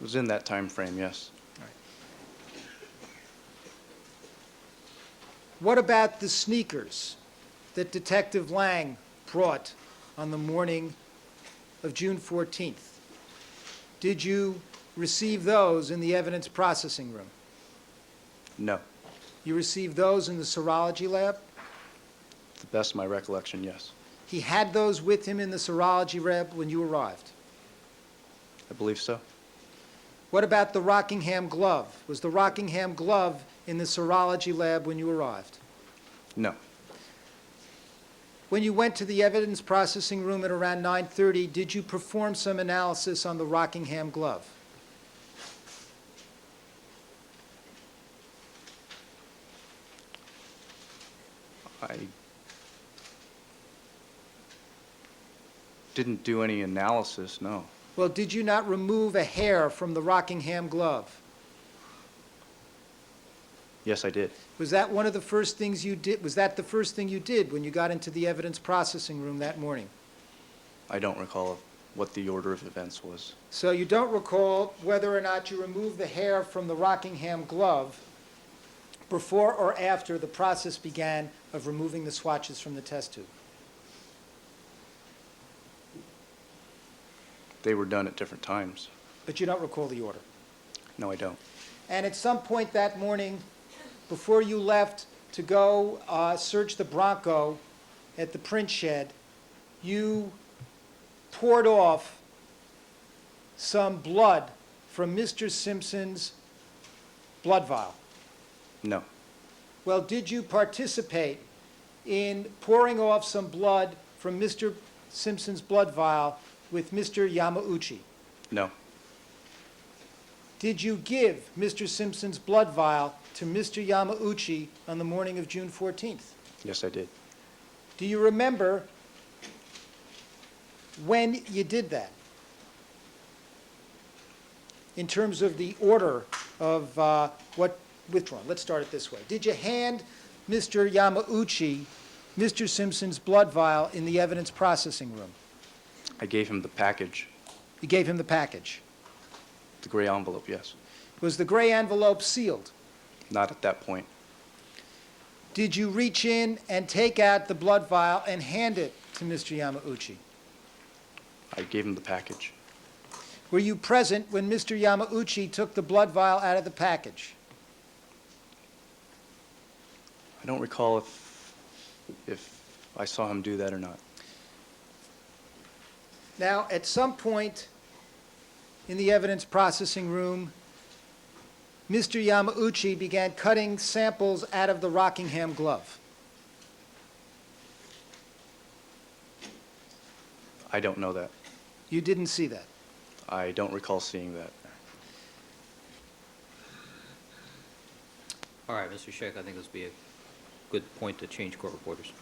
It was in that time frame, yes. What about the sneakers that Detective Lang brought on the morning of June 14th? Did you receive those in the evidence processing room? No. You received those in the serology lab? To the best of my recollection, yes. He had those with him in the serology lab when you arrived. I believe so. What about the Rockingham glove? Was the Rockingham glove in the serology lab when you arrived? No. When you went to the evidence processing room at around 9:30, did you perform some analysis on the Rockingham glove? I didn't do any analysis, no. Well, did you not remove a hair from the Rockingham glove? Yes, I did. Was that one of the first things you did? Was that the first thing you did when you got into the evidence processing room that morning? I don't recall what the order of events was. So you don't recall whether or not you removed the hair from the Rockingham glove before or after the process began of removing the swatches from the test tube? They were done at different times. But you don't recall the order. No, I don't. And at some point that morning, before you left to go search the Bronco at the print shed, you poured off some blood from Mr. Simpson's blood vial. No. Well, did you participate in pouring off some blood from Mr. Simpson's blood vial with Mr. Yamauchi? No. Did you give Mr. Simpson's blood vial to Mr. Yamauchi on the morning of June 14th? Yes, I did. Do you remember when you did that? In terms of the order of what withdrawn. Let's start it this way. Did you hand Mr. Yamauchi Mr. Simpson's blood vial in the evidence processing room? I gave him the package, You gave him the package. the gray envelope, yes. Was the gray envelope sealed? Not at that point. Did you reach in and take out the blood vial and hand it to Mr. Yamauchi? I gave him the package. Were you present when Mr. Yamauchi took the blood vial out of the package? I don't recall if I saw him do that or not. Now, at some point in the evidence processing room, Mr. Yamauchi began cutting samples out of the Rockingham glove. I don't know that. You didn't see that. I don't recall seeing that. All right, Mr. Scheck, I think this would be a good point to change court reporters.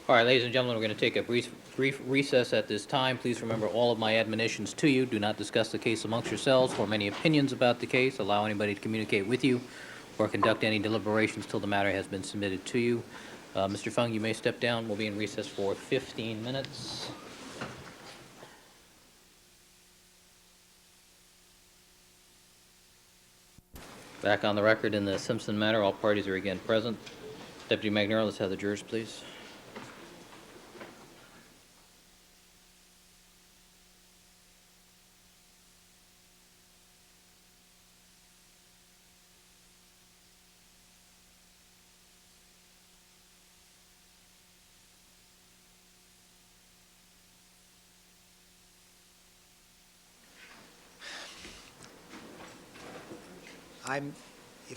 All right, ladies and gentlemen, we're going to take a brief recess at this time. Please remember all of my admonitions to you. Do not discuss the case amongst yourselves, form any opinions about the case, allow anybody to communicate with you, or conduct any deliberations till the matter has been submitted to you. Mr. Fung, you may step down. We'll be in recess for 15 minutes. Back on the record in the Simpson matter, all parties are again present. Deputy McNair, let's have the jurors, please.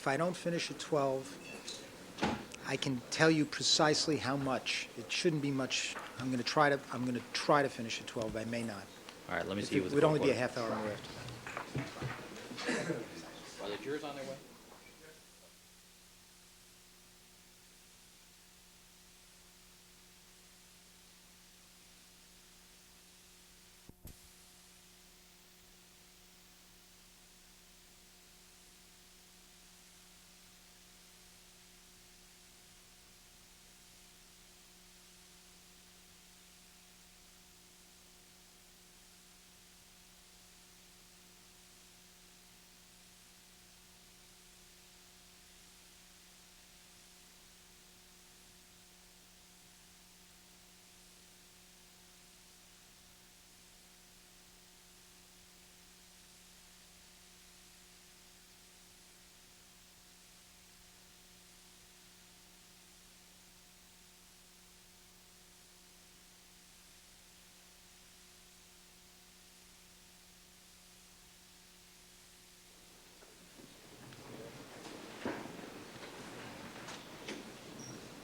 If I don't finish at 12, I can tell you precisely how much. It shouldn't be much. I'm going to try to finish at 12, but I may not. All right, let me see you with It the would only court be a reporter. half hour more after that. Are the jurors on their way?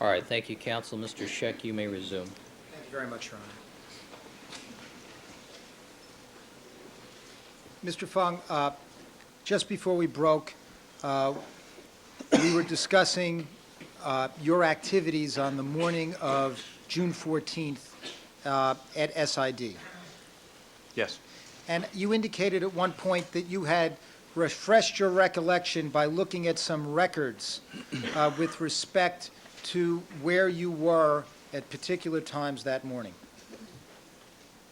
All right, thank you, counsel. Mr. Scheck, you may resume. Thank you very much, Your Honor. Mr. Fung, just before we broke, we were discussing your activities on the morning of June 14th at SID. Yes. And you indicated at one point that you had refreshed your recollection by looking at some records with respect to where you were at particular times that morning.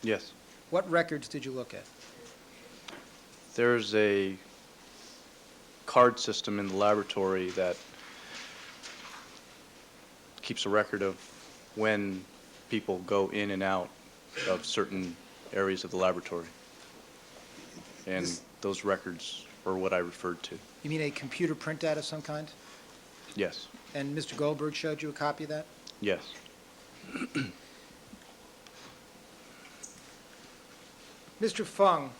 Yes. What records did you look at? There's a card system in the laboratory that keeps a record of when people go in and out of certain areas of the laboratory. And those records are what I referred to. You mean a computer printout of some kind? Yes. And Mr. Goldberg showed you a copy of that? Yes. Mr. Fung,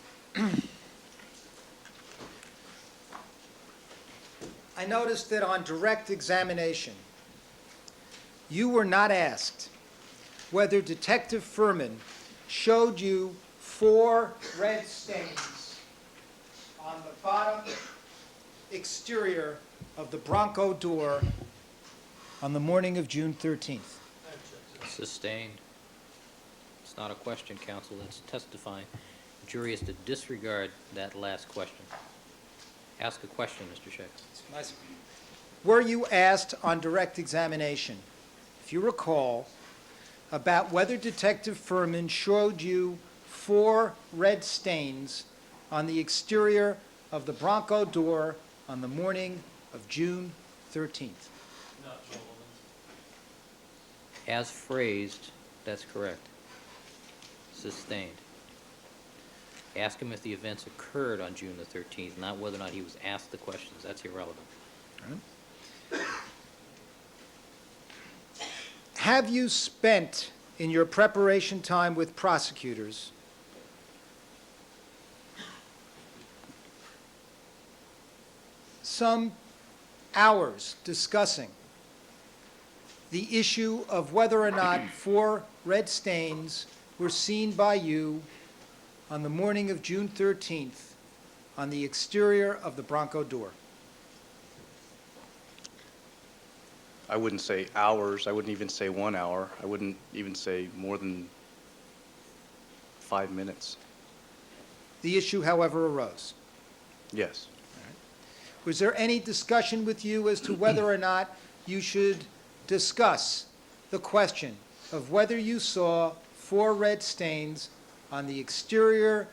I noticed that on direct examination, you were not asked whether Detective Furman showed you 4 red stains on the bottom exterior of the Bronco door on the morning of June 13th. Sustained. It's not a question, counsel, it's testifying. The jury is to disregard that last question. Ask a question, Mr. Scheck. Were you asked on direct examination, if you recall, about whether Detective Furman showed you 4 red stains on the exterior of the Bronco door on the morning of June 13th? Not relevant. As phrased, that's correct. Sustained. Ask him if the events occurred on June the 13th, not whether or not he was asked the questions. That's irrelevant. Have you spent, in your preparation time with prosecutors, some hours discussing the issue of whether or not 4 red stains were seen by you on the morning of June 13th on the exterior of the Bronco door? I wouldn't say hours. I wouldn't even say 1 hour. I wouldn't even say more than 5 minutes. The issue, however, arose. Yes. Was there any discussion with you as to whether or not you should discuss the question of whether you saw 4 red stains on the exterior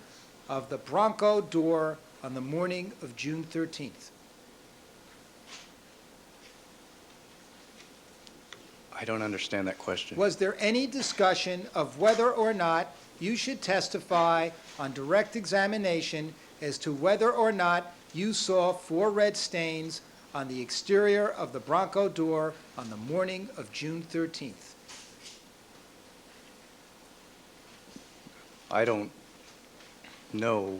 of the Bronco door on the morning of June 13th? I don't understand that question. Was there any discussion of whether or not you should testify on direct examination as to whether or not you saw 4 red stains on the exterior of the Bronco door on the morning of June 13th? I don't know,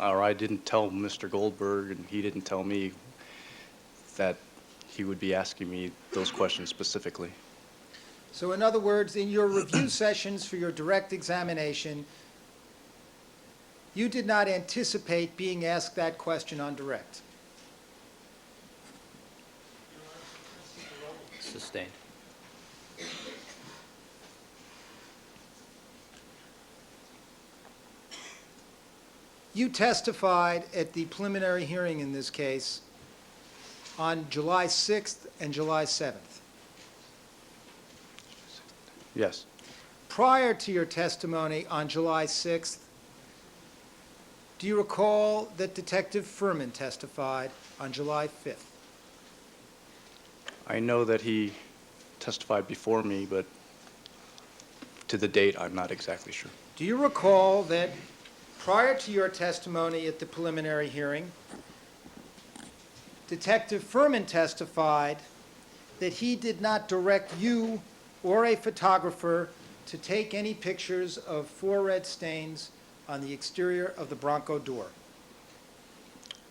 or I didn't tell Mr. Goldberg, and he didn't tell me that he would be asking me those questions specifically. So in other words, in your review sessions for your direct examination, you did not anticipate being asked that question on direct? Sustained. You testified at the preliminary hearing in this case on July 6th and July 7th. Yes. Prior to your testimony on July 6th, do you recall that Detective Furman testified on July 5th? I know that he testified before me, but to the date, I'm not exactly sure. Do you recall that prior to your testimony at the preliminary hearing, Detective Furman testified that he did not direct you or a photographer to take any pictures of 4 red stains on the exterior of the Bronco door?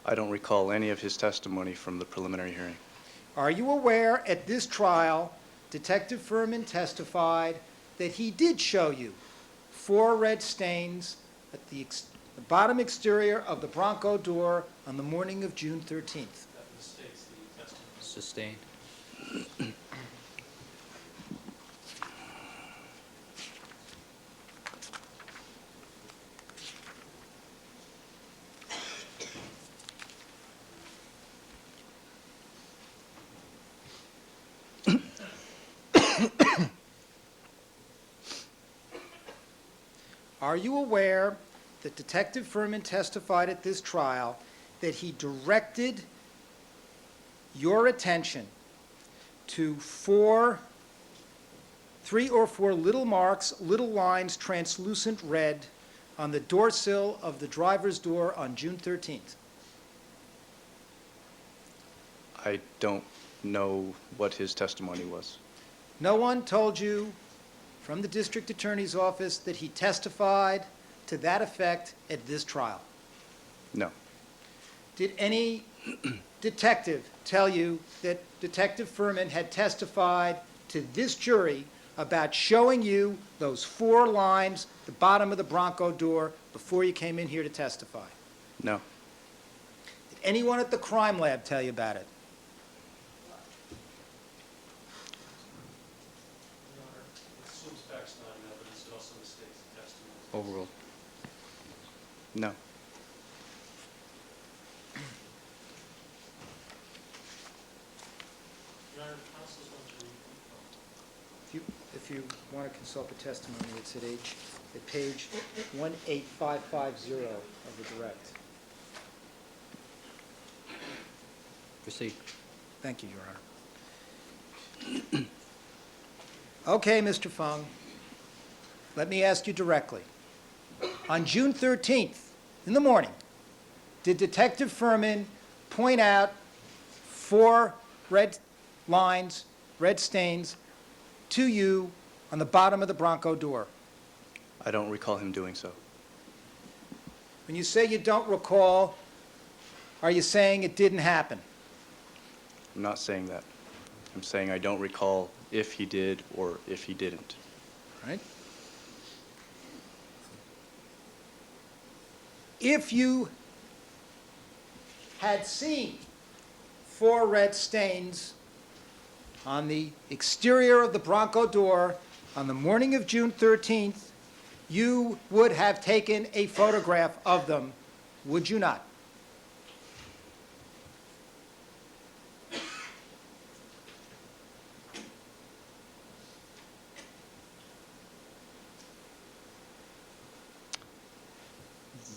I don't recall any of his testimony from the preliminary hearing. Are you aware at this trial Detective Furman testified that he did show you 4 red stains at the bottom exterior of the Bronco door on the morning of June 13th. That misstates the testimony. Sustained. Are you aware that Detective Furman testified at this trial that he directed your attention to 3 or 4 little marks, little lines, translucent red, on the door sill of the driver's door on June 13th? I don't know what his testimony was. No one told you from the district attorney's office that he testified to that effect at this trial? No. Did any detective tell you that Detective Furman had testified to this jury about showing you those 4 lines at the bottom of the Bronco door before you came in here to testify? No. Did anyone at the crime lab tell you about it? Your Honor, it assumes facts not in evidence. It also misstates the testimony. Overruled. No. Your Honor, counsel's going to read. If you want to consult the testimony, it's at page 18550 of the direct. Proceed. Thank you, Your Honor. Okay, Mr. Fung, let me ask you directly. On June 13th, in the morning, did Detective Furman point out 4 red lines, red stains, to you on the bottom of the Bronco door? I don't recall him doing so. When you say you don't recall, are you saying it didn't happen? I'm not saying that. I'm saying I don't recall if he did or if he didn't. Right? If you had seen 4 red stains on the exterior of the Bronco door on the morning of June 13th, you would have taken a photograph of them, would you not?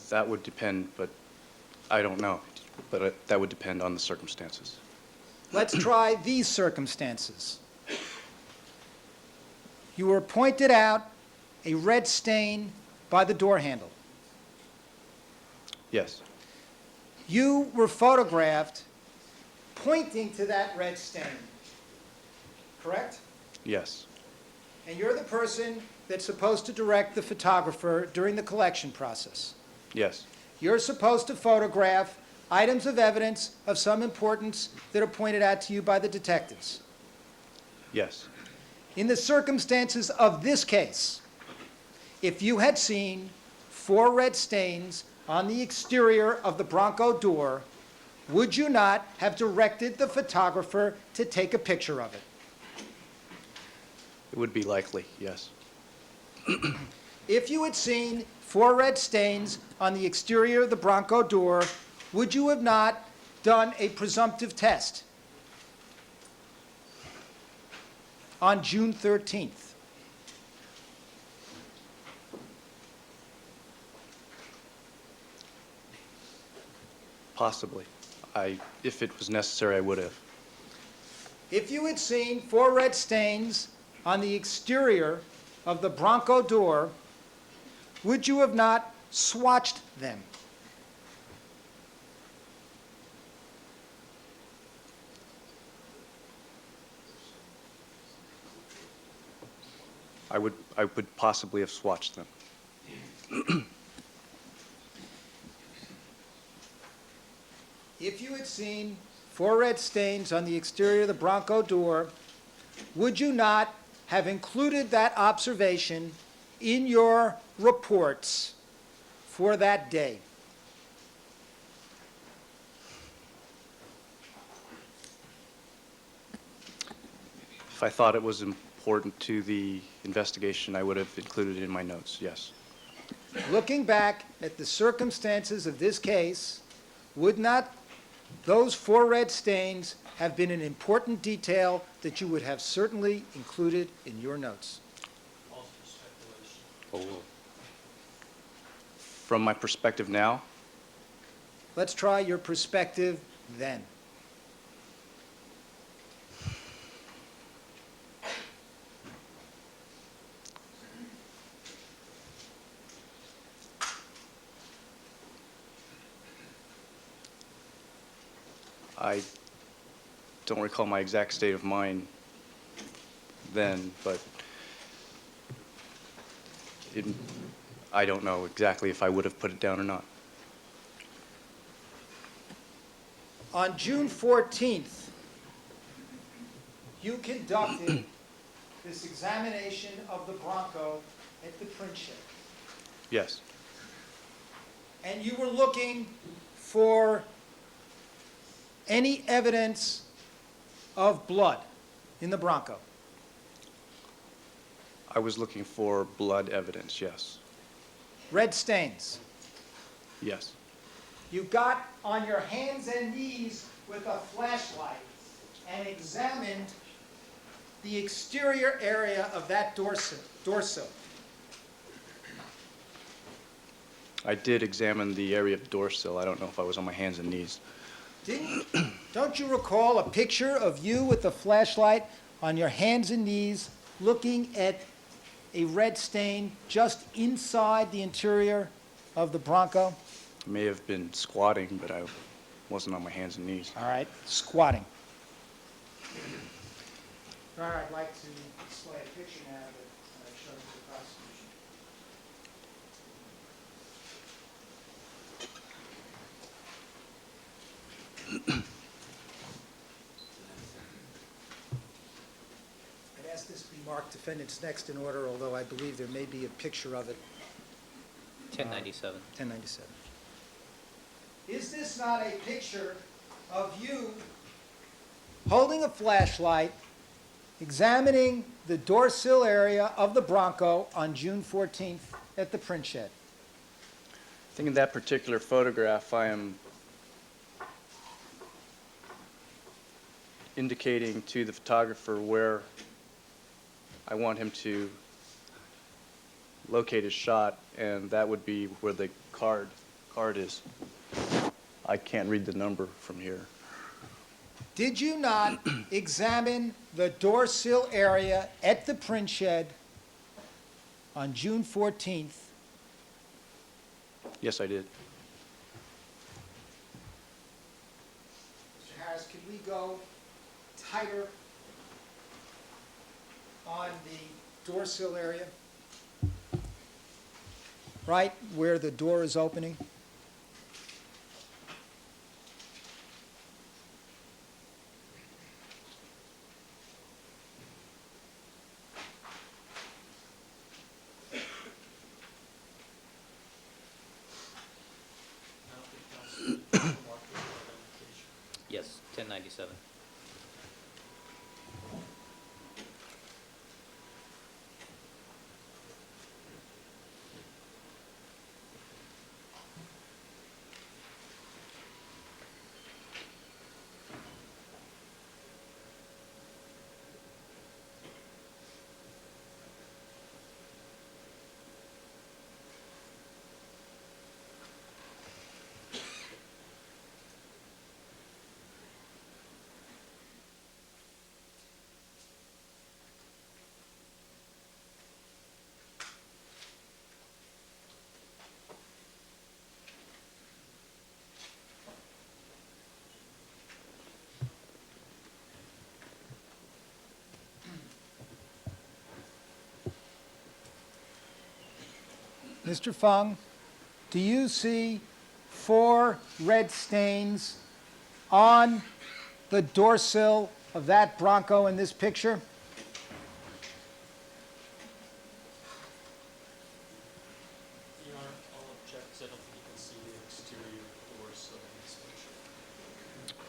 That would depend, but I don't know. But that would depend on the circumstances. Let's try these circumstances. You were pointed out a red stain by the door handle. Yes. You were photographed pointing to that red stain, correct? Yes. And you're the person that's supposed to direct the photographer during the collection process. Yes. You're supposed to photograph items of evidence of some importance that are pointed out to you by the detectives. Yes. In the circumstances of this case, if you had seen 4 red stains on the exterior of the Bronco door, would you not have directed the photographer to take a picture of it? It would be likely, yes. If you had seen 4 red stains on the exterior of the Bronco door, would you have not done a presumptive test on June 13th? Possibly. If it was necessary, I would have. If you had seen 4 red stains on the exterior of the Bronco door, would you have not swatched them? I would possibly have swatched them. If you had seen 4 red stains on the exterior of the Bronco door, would you not have included that observation in your reports for that day? If I thought it was important to the investigation, I would have included it in my notes, yes. Looking back at the circumstances of this case, would not those 4 red stains have been an important detail that you would have certainly included in your notes? Calls for speculation. Oh, From my perspective now, Let's try your perspective then. I don't recall my exact state of mind then, but I don't know exactly if I would have put it down or not. On June 14th, you conducted this examination of the Bronco at the print shed. Yes, And you were looking for any evidence of blood in the Bronco. I was looking for blood evidence, yes. Red stains. Yes, You got on your hands and knees with a flashlight and examined the exterior area of that door sill. I did examine the area of the door sill. I don't know if I was on my hands and knees. Don't you recall a picture of you with a flashlight on your hands and knees looking at a red stain just inside the interior of the Bronco? I may have been squatting, but I wasn't on my hands and knees. All right, squatting. All right, I'd like to display a picture now that I've shown to the prosecution. I'd ask this be marked defendant's next in order, although I believe there may be a picture of it, 1097. 1097. Is this not a picture of you holding a flashlight, examining the door sill area of the Bronco on June 14th at the print shed? I think in that particular photograph, I am indicating to the photographer where I want him to locate his shot, and that would be where the card is. I can't read the number from here. Did you not examine the door sill area at the print shed on June 14th? Yes, I did. Mr. Harris, could we go tighter on the door sill area? Right where the door is opening? I don't think that's marked with identification. Yes, 1097. Mr. Fung, do you see 4 red stains on the door sill of that Bronco in this picture?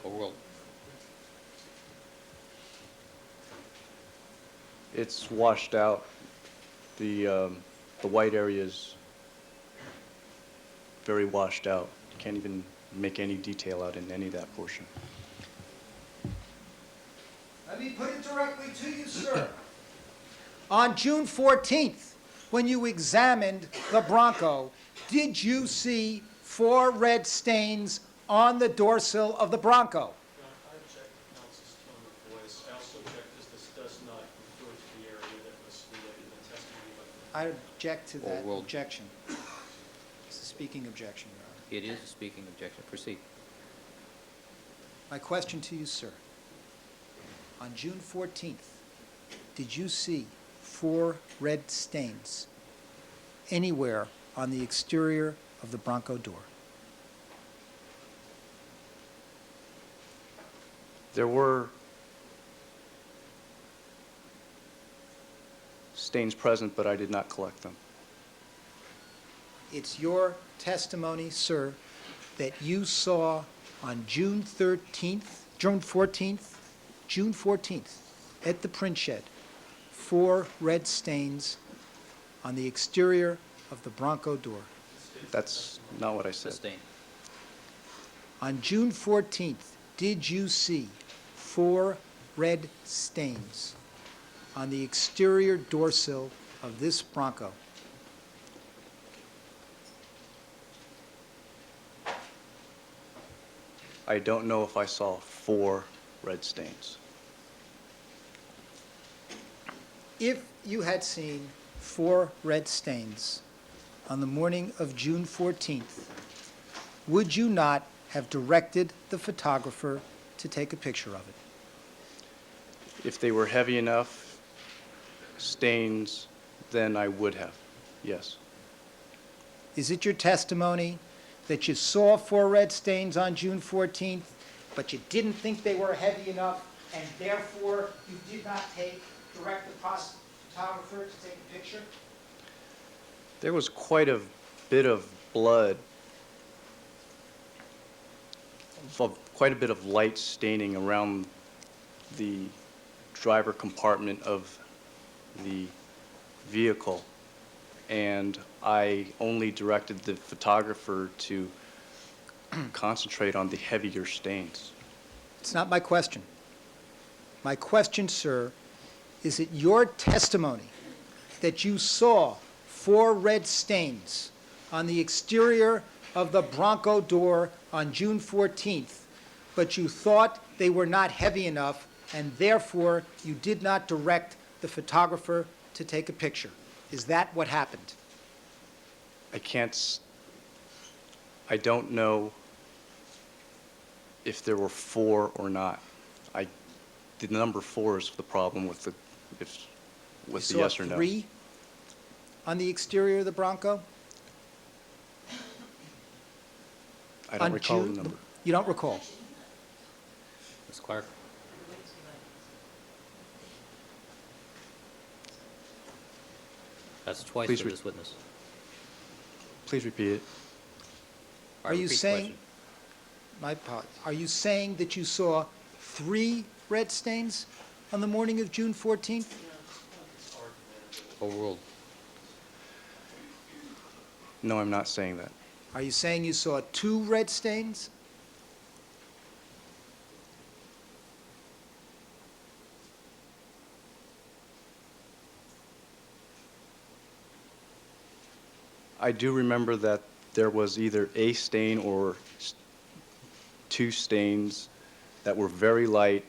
Overruled. It's washed out. The white area is very washed out. Can't even make any detail out in any of that portion. Let me put it directly to you, sir. On June 14th, when you examined the Bronco, did you see 4 red stains on the dorsal of the Bronco? Your Honor, I object to counsel's tone of voice. I also object as this does not refer to the area that was related to the testimony by the I object to that Overruled. objection. It's a speaking objection, Your Honor. It is a speaking objection. Proceed. My question to you, sir. On June 14th, did you see 4 red stains anywhere on the exterior of the Bronco door? There were stains present, but I did not collect them. It's your testimony, sir, that you saw on June 14th, at the print shed, 4 red stains on the exterior of the Bronco door. That's not what I said. Sustained. On June 14th, did you see 4 red stains on the exterior doorsill of this Bronco? I don't know if I saw 4 red stains. If you had seen 4 red stains on the morning of June 14th, would you not have directed the photographer to take a picture of it? If they were heavy enough stains, then I would have, yes. Is it your testimony that you saw 4 red stains on June 14th, but you didn't think they were heavy enough, and therefore you did not direct the photographer to take a picture? There was quite a bit of blood, quite a bit of light staining around the driver compartment of the vehicle, and I only directed the photographer to concentrate on the heavier stains. It's not my question. My question, sir, is it your testimony that you saw 4 red stains on the exterior of the Bronco door on June 14th, but you thought they were not heavy enough, and therefore you did not direct the photographer to take a picture? Is that what happened? I don't know if there were 4 or not. The number 4 is the problem with the yes or no. You saw 3 on the exterior of the Bronco? I don't On recall the June- number. You don't recall? Ms. Clark? That's twice Please for re- this witness. Please repeat it. All right, Are you repeat the saying, question. my apologies, are you saying that you saw 3 red stains on the morning of June 14th? Overruled. No, I'm not saying that. Are you saying you saw 2 red stains? I do remember that there was either a stain or 2 stains that were very light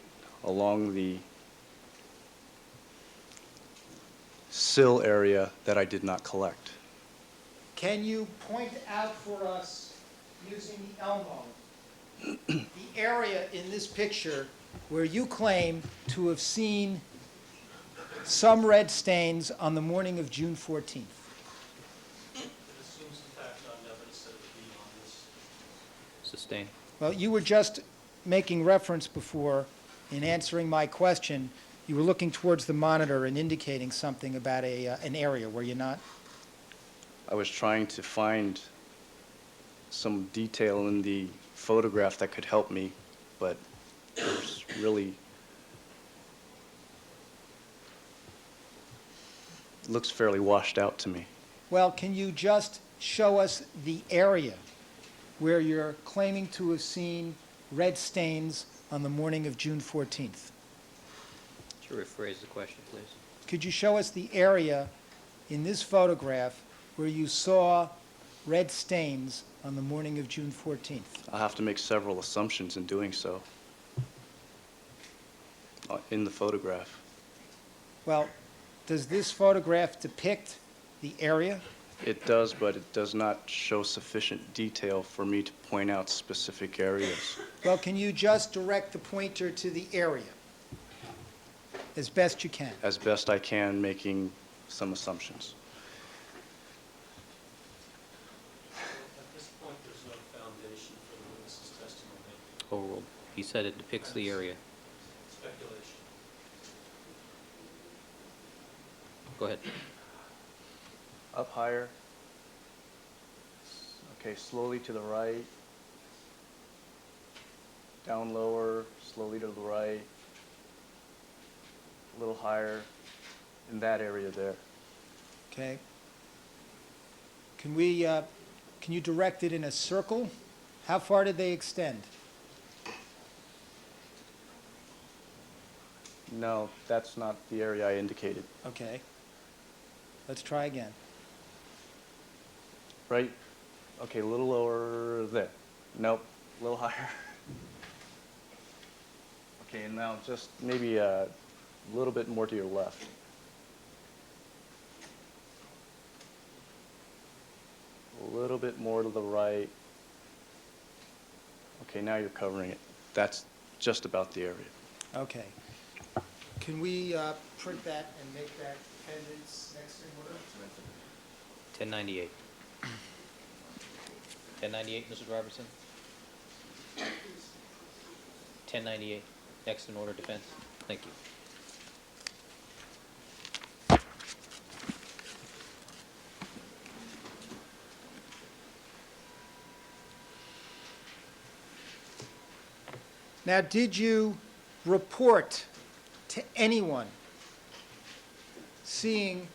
along the sill area that I did not collect. Can you point out for us, using the Elmo, the area in this picture where you claim to have seen some red stains on the morning of June 14th? It assumes the fact on evidence that it would be on this. Sustained. Well, you were just making reference before, in answering my question, you were looking towards the monitor and indicating something about an area, were you not? I was trying to find some detail in the photograph that could help me, but there's really, looks fairly washed out to me. Well, can you just show us the area where you're claiming to have seen red stains on the morning of June 14th? To rephrase the question, please. Could you show us the area in this photograph where you saw red stains on the morning of June 14th? I'll have to make several assumptions in doing so in the photograph. Well, does this photograph depict the area? It does, but it does not show sufficient detail for me to point out specific areas. Well, can you just direct the pointer to the area as best you can? As best I can, making some assumptions. At this point, there's no foundation for the witness's testimony. Overruled. He said it depicts the area. Speculation. Go ahead. Up higher. Okay, slowly to the right. Down lower, slowly to the right. A little higher in that area there. Okay. Can you direct it in a circle? How far did they extend? No, that's not the area I indicated. Okay. Let's try again. Right? Okay, a little lower there. Nope, a little higher. Okay, and now just maybe a little bit more to your left. A little bit more to the right. Okay, now you're covering it. That's just about the area. Okay. Can we print that and make that appendix next in order? 1098. 1098, Mrs. Robertson? 1098, next in order defense. Thank you. Now, did you report to anyone seeing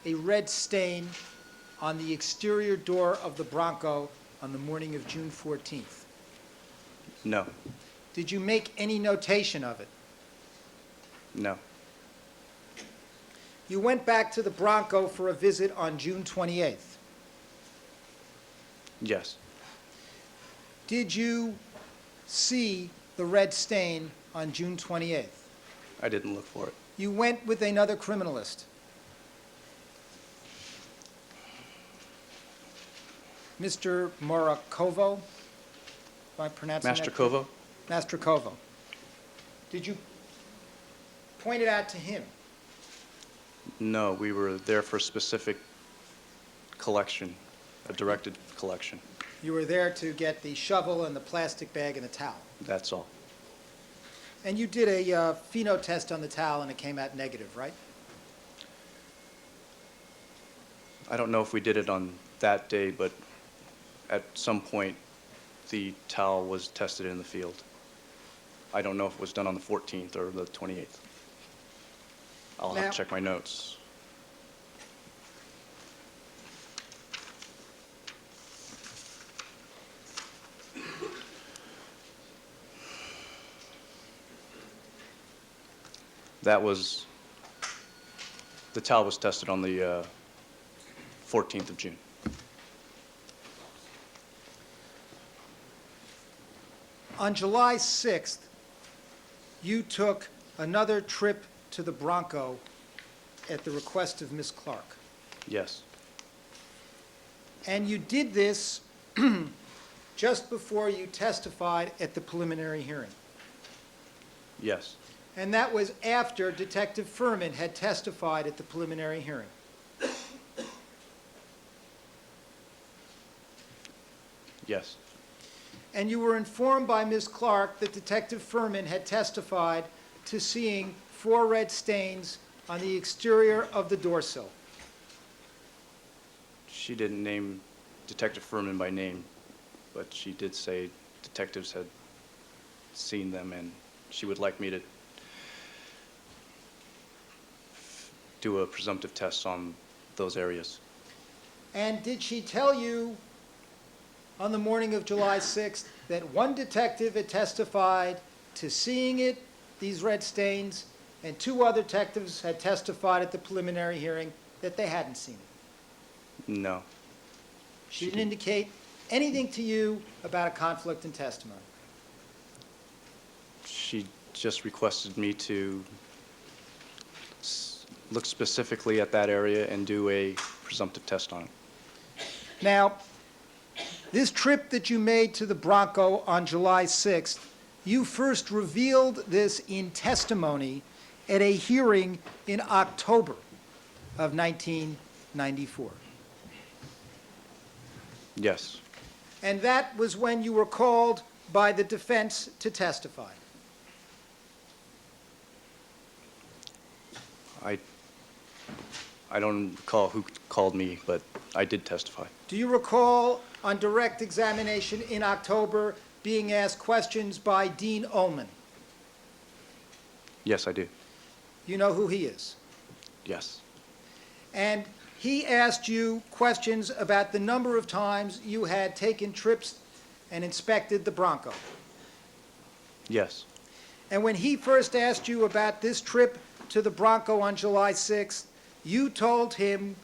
a red stain on the exterior door of the Bronco on the morning of June 14th? No, Did you make any notation of it? no, You went back to the Bronco for a visit on June 28th. yes, Did you see the red stain on June 28th? I didn't look for it. You went with another criminalist. Mr. Morakovo, am I pronouncing that Master correct? Kovo? Mastrocovo. Did you point it out to him? No, we were there for a specific collection, a directed collection. You were there to get the shovel and the plastic bag and the towel. That's all. And you did a pheno test on the towel and it came out negative, right? I don't know if we did it on that day, but at some point, the towel was tested in the field. I don't know if it was done on the 14th or the 28th. I'll have Now- to check my notes. That was, the towel was tested on the 14th of June. On July 6th, you took another trip to the Bronco at the request of Ms. Clark. Yes, And you did this just before you testified at the preliminary hearing. yes, And that was after Detective Furman had testified at the preliminary hearing. yes, And you were informed by Ms. Clark that Detective Furman had testified to seeing 4 red stains on the exterior of the door sill. She didn't name Detective Furman by name, but she did say detectives had seen them, and she would like me to do a presumptive test on those areas. And did she tell you on the morning of July 6th that one detective had testified to seeing it, these red stains, and two other detectives had testified at the preliminary hearing that they hadn't seen it? No. She didn't indicate anything to you about a conflict in testimony? She just requested me to look specifically at that area and do a presumptive test on it. Now, this trip that you made to the Bronco on July 6th, you first revealed this in testimony at a hearing in October of 1994. Yes. And that was when you were called by the defense to testify. I don't recall who called me, but I did testify. Do you recall on direct examination in October being asked questions by Dean Ullman? Yes, I do. You know who he is? Yes. And he asked you questions about the number of times you had taken trips and inspected the Bronco. Yes. And when he first asked you about this trip to the Bronco on July 6th, you told him,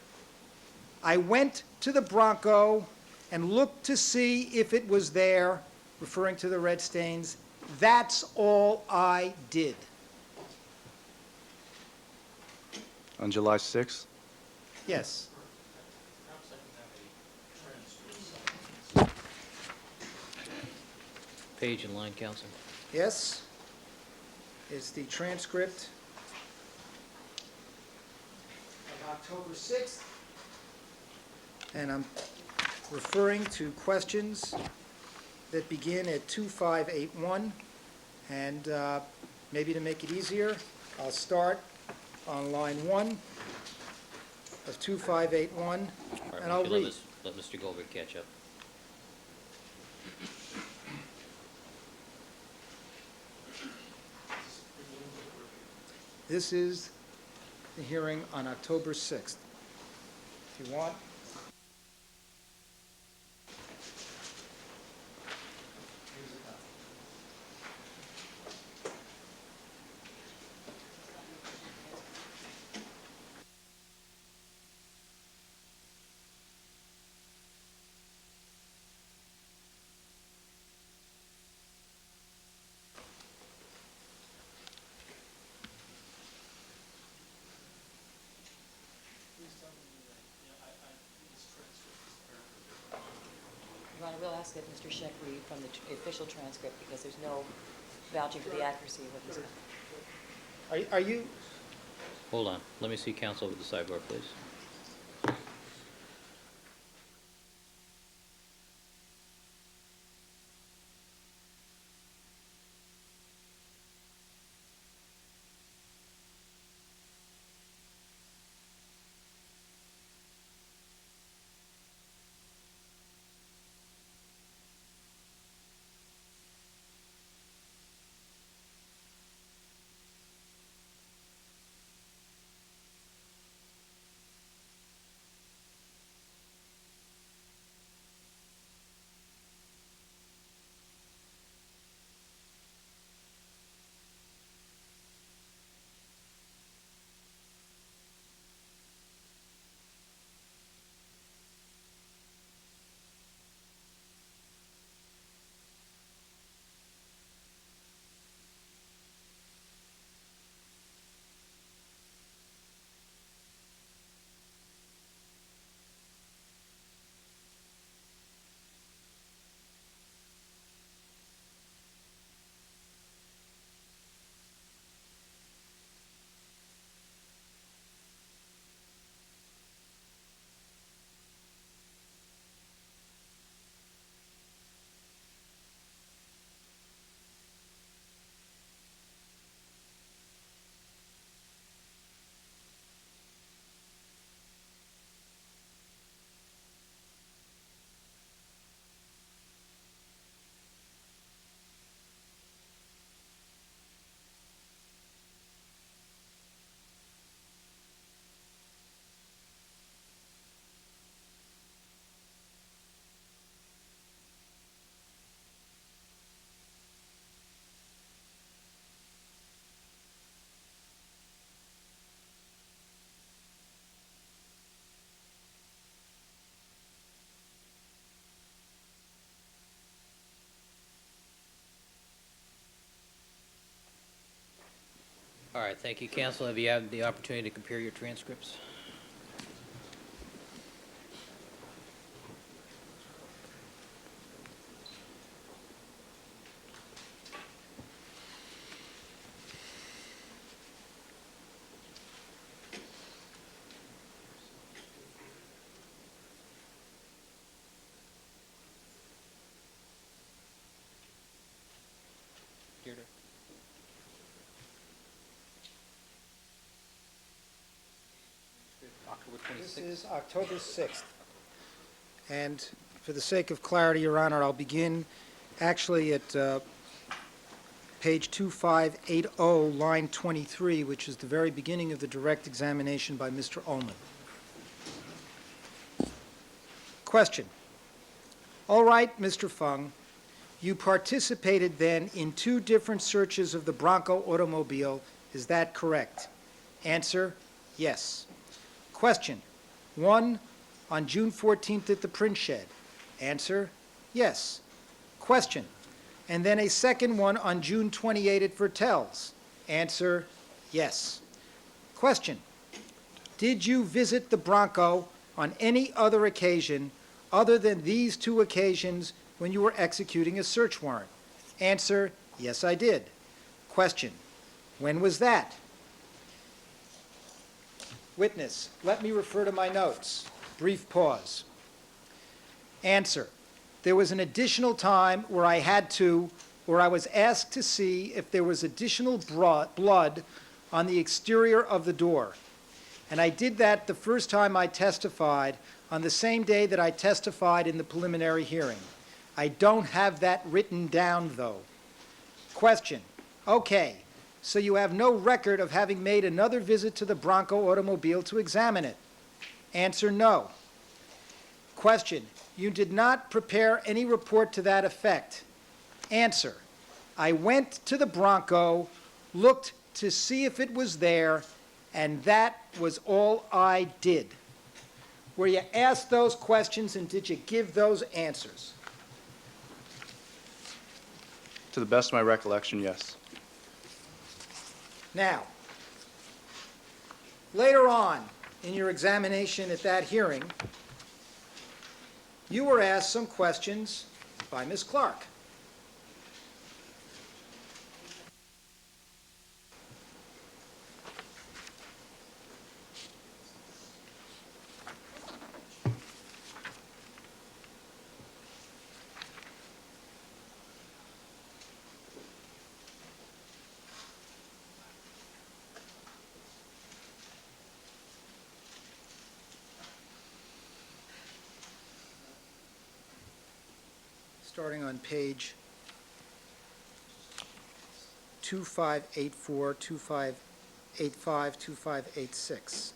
I went to the Bronco and looked to see if it was there, referring to the red stains. That's all I did. On July 6th? Yes. Page and line, counsel. Yes. It's the transcript of October 6th. And I'm referring to questions that begin at 2581. And maybe to make it easier, I'll start on line 1 of 2581, All right, and why I'll don't you read. let Mr. Goldberg catch up. This is the hearing on October 6th. If you want. Here's a copy. Your Honor, we'll ask that Mr. Scheck read from the official transcript because there's no vouching for the accuracy of what he's done. Are you, Hold on, let me see counsel with the sidebar, please. All right, thank you. Counsel, have you had the opportunity to compare your transcripts? October This is October 6th. And for the sake of clarity, Your Honor, I'll begin actually at page 2580, line 23, which is the very beginning of the direct examination by Mr. Ullman. Question. All right, Mr. Fung, you participated then in 2 different searches of the Bronco automobile. Is that correct? Answer, yes. Question. 1 on June 14th at the print shed. Answer, yes. Question. And then a second one on June 28th at Vertel's. Answer, yes. Question. Did you visit the Bronco on any other occasion other than these 2 occasions when you were executing a search warrant? Answer, yes, I did. Question. When was that? Witness, let me refer to my notes. Brief pause. Answer. There was an additional time where I was asked to see if there was additional blood on the exterior of the door. And I did that the first time I testified on the same day that I testified in the preliminary hearing. I don't have that written down, though. Question. Okay. So you have no record of having made another visit to the Bronco automobile to examine it? Answer, no. Question, you did not prepare any report to that effect? Answer, I went to the Bronco, looked to see if it was there, and that was all I did. Were you asked those questions and did you give those answers? To the best of my recollection, yes. Now, later on in your examination at that hearing, you were asked some questions by Ms. Clark. Starting on page 2584, 2585, 2586.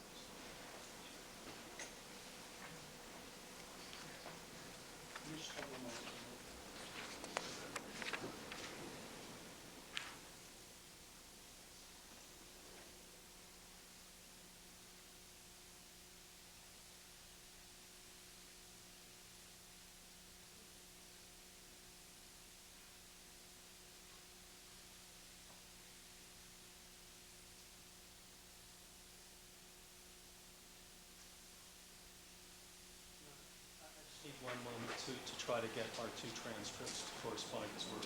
Need one moment to try to get our 2 transcripts to correspond, because we're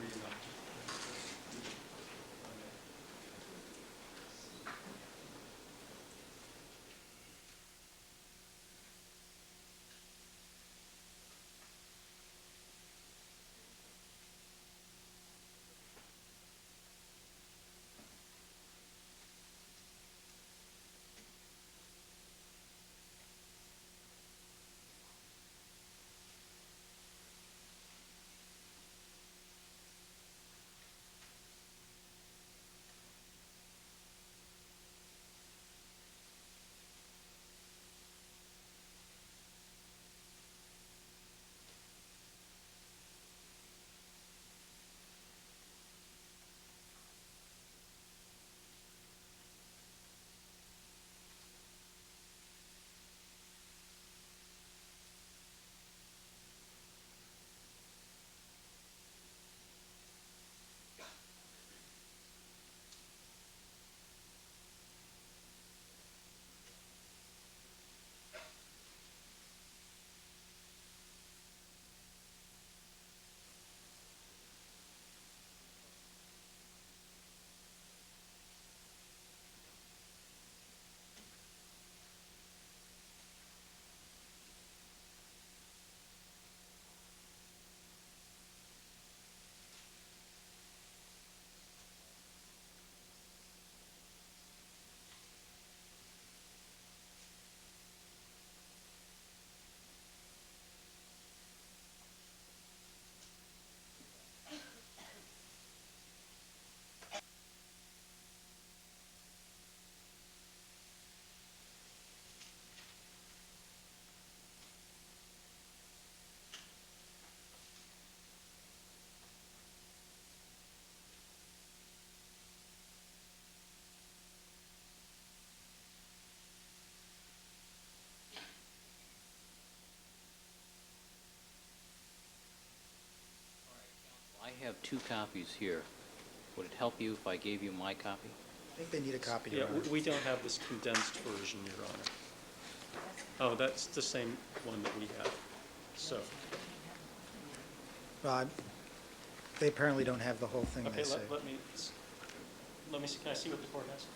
reading up to transcripts. have 2 copies here. Would it help you if I gave you my copy? I think they need a copy, Yeah, Your Honor. we don't have this condensed version, Your Honor. Oh, that's the same one that we have. So, They apparently don't have the whole thing, okay, they say. let me see, can I see what the court has?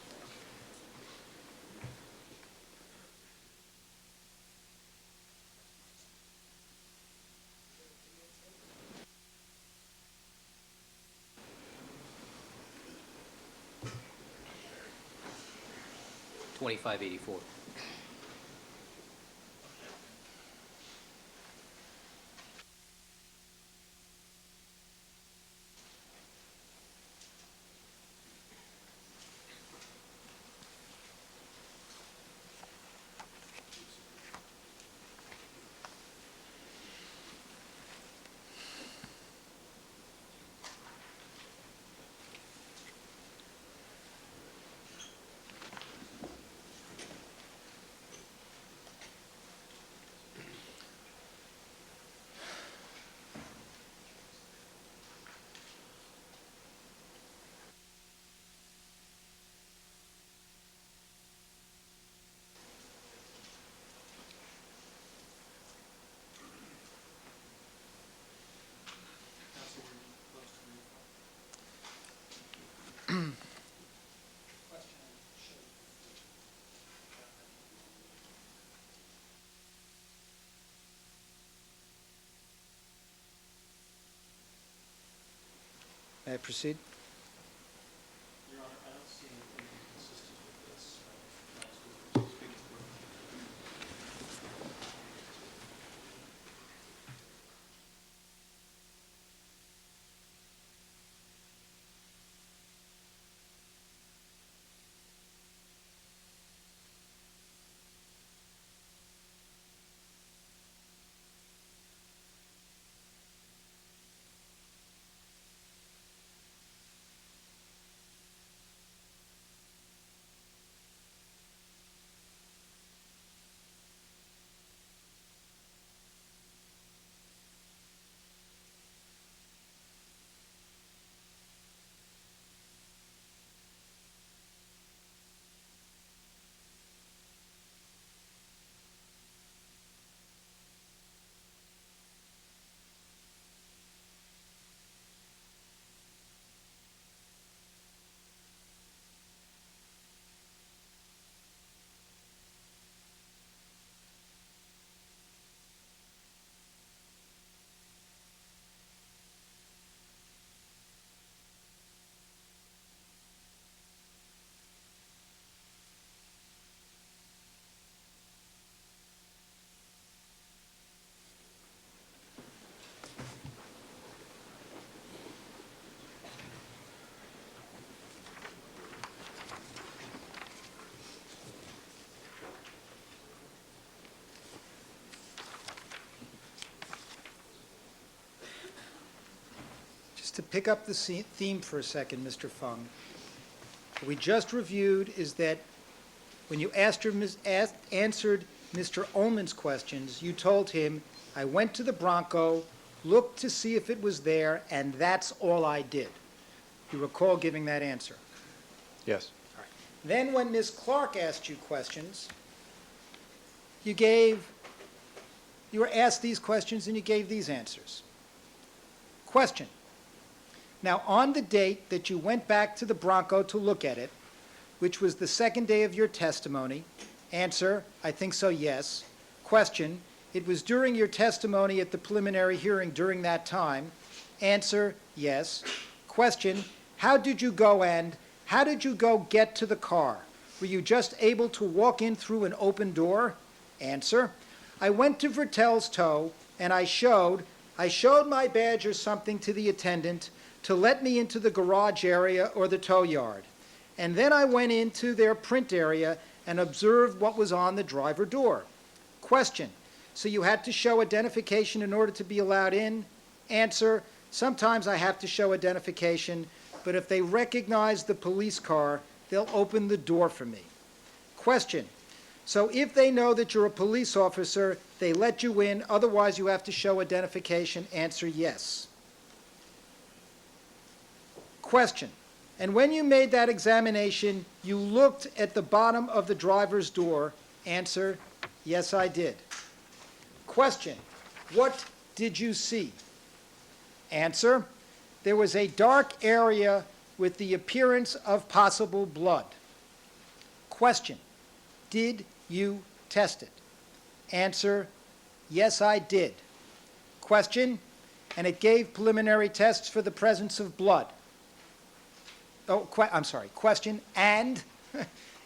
$25.84. May I proceed? Your Honor, I don't see anything inconsistent with this. Just to pick up the theme for a second, Mr. Fung, what we just reviewed is that when you answered Mr. Ullman's questions, you told him, I went to the Bronco, looked to see if it was there, and that's all I did. You recall giving that answer? Yes. Then when Ms. Clark asked you questions, you were asked these questions and you gave these answers. Question. Now, on the date that you went back to the Bronco to look at it, which was the second day of your testimony, answer, I think so, yes. Question, it was during your testimony at the preliminary hearing during that time. Answer, yes. Question, how did you go get to the car? Were you just able to walk in through an open door? Answer, I went to Vertel's tow and I showed my badge or something to the attendant to let me into the garage area or the tow yard. And then I went into their print area and observed what was on the driver door. Question, so you had to show identification in order to be allowed in? Answer, sometimes I have to show identification, but if they recognize the police car, they'll open the door for me. Question, so if they know that you're a police officer, they let you in, otherwise you have to show identification? Answer, yes. Question. And when you made that examination, you looked at the bottom of the driver's door. Answer, yes, I did. Question. What did you see? Answer, there was a dark area with the appearance of possible blood. Question. Did you test it? Answer, yes, I did. Question. And it gave preliminary tests for the presence of blood. Oh, I'm sorry. Question. And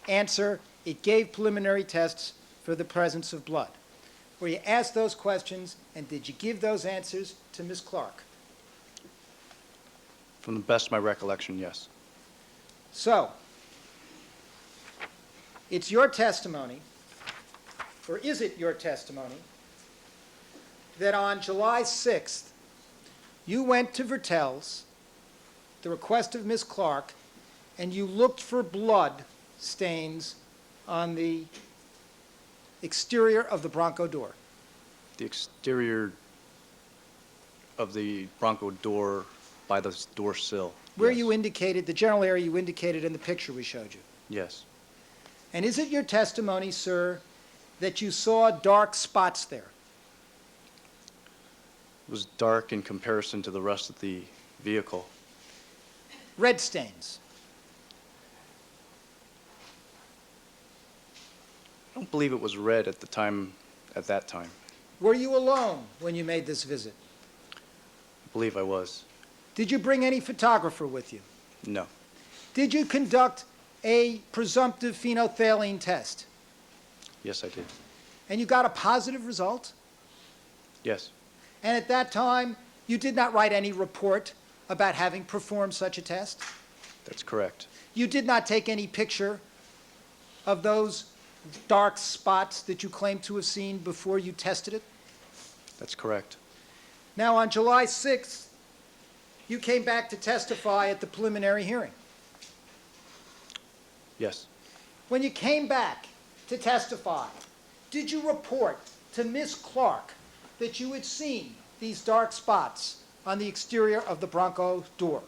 answer, it gave preliminary tests for the presence of blood. Were you asked those questions, and did you give those answers to Ms. Clark? From the best of my recollection, yes. So, it's your testimony, or is it your testimony, that on July 6th, you went to Vertel's, the request of Ms. Clark, and you looked for blood stains on the exterior of the Bronco door? The exterior of the Bronco door by the door sill. Where yes. you indicated, the general area you indicated in the picture we showed you. Yes. And is it your testimony, sir, that you saw dark spots there? It was dark in comparison to the rest of the vehicle. Red stains? I don't believe it was red at that time. Were you alone when you made this visit? I believe I was. Did you bring any photographer with you? No. Did you conduct a presumptive phenolphthalein test? Yes, I did. And you got a positive result? Yes. And at that time, you did not write any report about having performed such a test? That's correct. You did not take any picture of those dark spots that you claim to have seen before you tested it? That's correct. Now, on July 6th, you came back to testify at the preliminary hearing. Yes. When you came back to testify, did you report to Ms. Clark that you had seen these dark spots on the exterior of the Bronco door?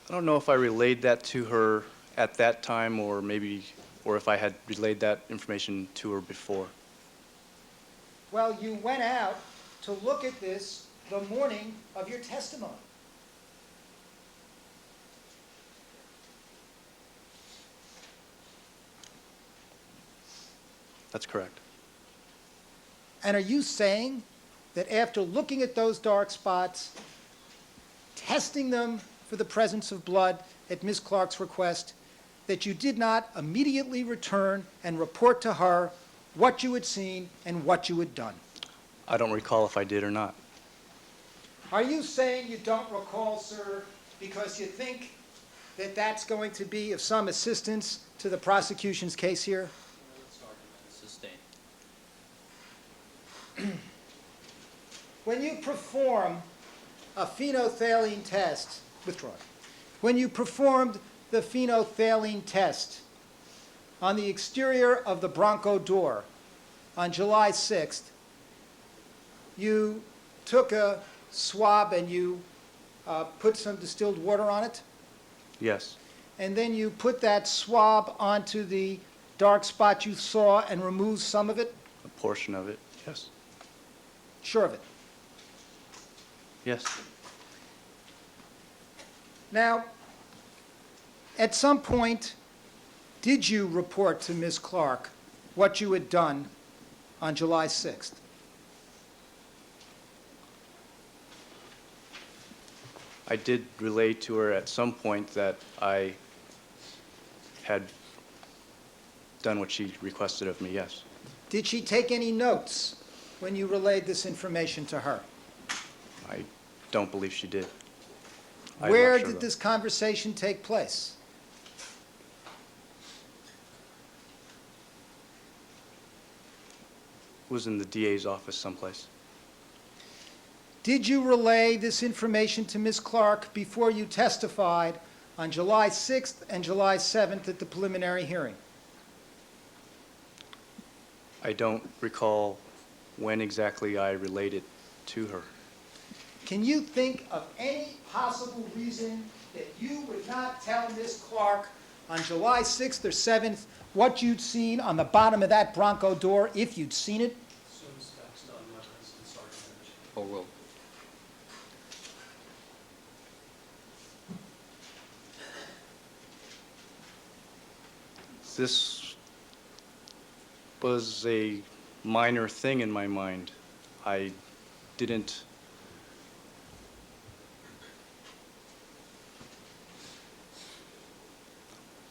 I don't know if I relayed that to her at that time or if I had relayed that information to her before. Well, you went out to look at this the morning of your testimony. That's correct. And are you saying that after looking at those dark spots, testing them for the presence of blood at Ms. Clark's request, that you did not immediately return and report to her what you had seen and what you had done? I don't recall if I did or not. Are you saying you don't recall, sir, because you think that that's going to be of some assistance to the prosecution's case here? Sustained. When you perform a phenolphthalein test, withdraw it. When you performed the phenolphthalein test on the exterior of the Bronco door on July 6th, you took a swab and you put some distilled water on it, Yes. and then you put that swab onto the dark spot you saw and removed some of it? A portion of it. Yes. Sure of it. Yes. Now, at some point, did you report to Ms. Clark what you had done on July 6th? I did relay to her at some point that I had done what she requested of me, yes. Did she take any notes when you relayed this information to her? I don't believe she did. I'm Where not sure, did though. this conversation take place? It was in the DA's office someplace. Did you relay this information to Ms. Clark before you testified on July 6th and July 7th at the preliminary hearing? I don't recall when exactly I related to her. Can you think of any possible reason that you would not tell Ms. Clark on July 6th or 7th what you'd seen on the bottom of that Bronco door, if you'd seen it? Assume that's not in evidence and Sergeant. Overruled. This was a minor thing in my mind. I didn't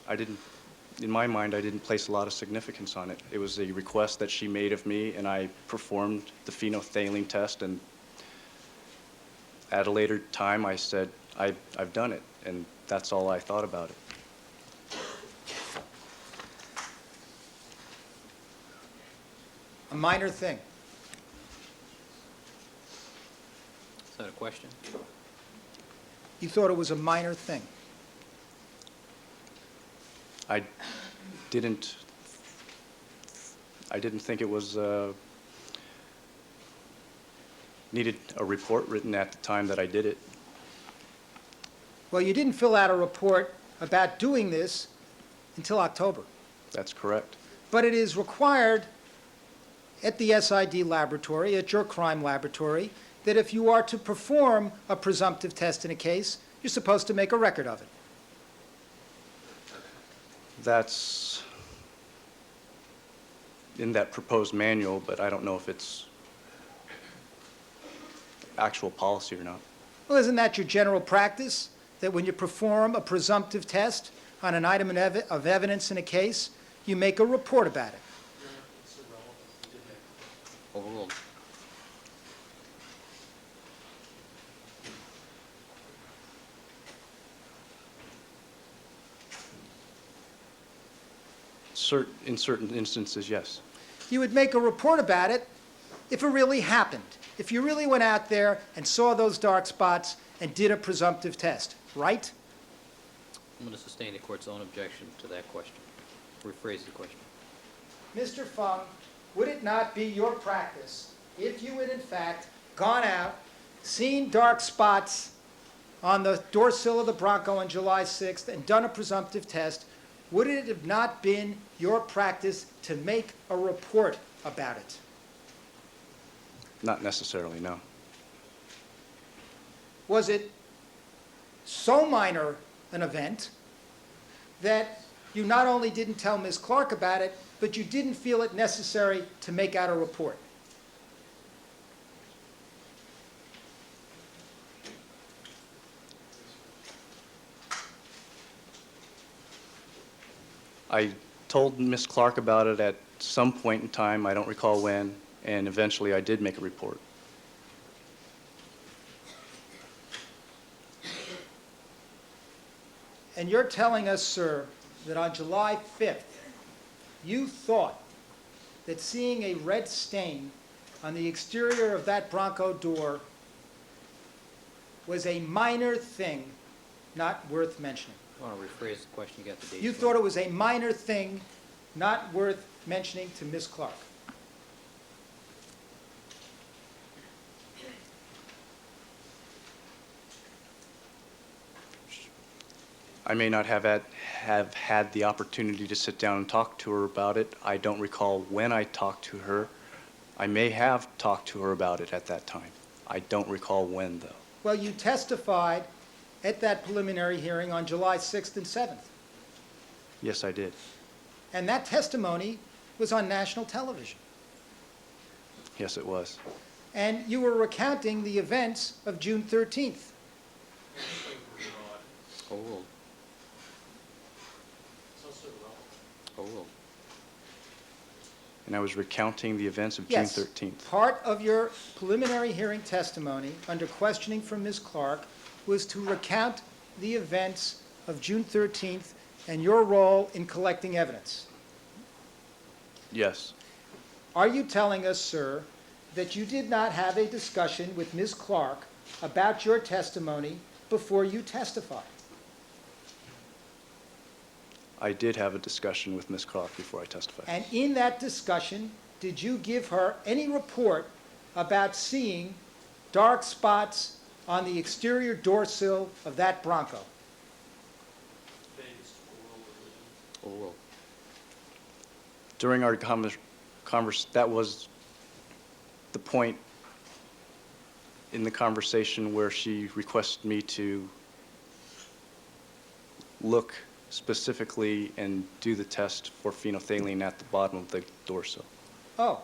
in my mind, I didn't place a lot of significance on it. It was a request that she made of me, and I performed the phenolphthalein test, and at a later time, I said, I've done it, and that's all I thought about it. A minor thing. Is that a question? You thought it was a minor thing. I didn't think it was needed a report written at the time that I did it. Well, you didn't fill out a report about doing this until October. That's correct. But it is required at the SID laboratory, at your crime laboratory, that if you are to perform a presumptive test in a case, you're supposed to make a record of it. That's in that proposed manual, but I don't know if it's actual policy or not. Well, isn't that your general practice, that when you perform a presumptive test on an item of evidence in a case, you make a report about it? It's irrelevant. You did make Overruled. In certain instances, yes. You would make a report about it if it really happened, if you really went out there and saw those dark spots and did a presumptive test, right? I'm going to sustain the court's own objection to that question. Rephrase the question. Mr. Fung, would it not be your practice, if you had in fact gone out, seen dark spots on the door sill of the Bronco on July 6th and done a presumptive test, would it have not been your practice to make a report about it? Not necessarily, no. Was it so minor an event that you not only didn't tell Ms. Clark about it, but you didn't feel it necessary to make out a report? I told Ms. Clark about it at some point in time, I don't recall when, and eventually I did make a report. And you're telling us, sir, that on July 5th, you thought that seeing a red stain on the exterior of that Bronco door was a minor thing not worth mentioning. I want to rephrase the question. You got the dates You wrong. thought it was a minor thing not worth mentioning to Ms. Clark. I may not have had the opportunity to sit down and talk to her about it. I don't recall when I talked to her. I may have talked to her about it at that time. I don't recall when, though. Well, you testified at that preliminary hearing on July 6th and 7th. Yes, I did. And that testimony was on national television. Yes, it was. And you were recounting the events of June 13th. Overruled. It's also irrelevant. Overruled. And I was recounting the events of Yes. June 13th. Part of your preliminary hearing testimony under questioning from Ms. Clark was to recount the events of June 13th and your role in collecting evidence. Yes. Are you telling us, sir, that you did not have a discussion with Ms. Clark about your testimony before you testified? I did have a discussion with Ms. Clark before I testified. And in that discussion, did you give her any report about seeing dark spots on the exterior door sill of that Bronco? Vaguest oral or written. Oral. During our that was the point in the conversation where she requested me to look specifically and do the test for phenolphthalein at the bottom of the door sill. Oh,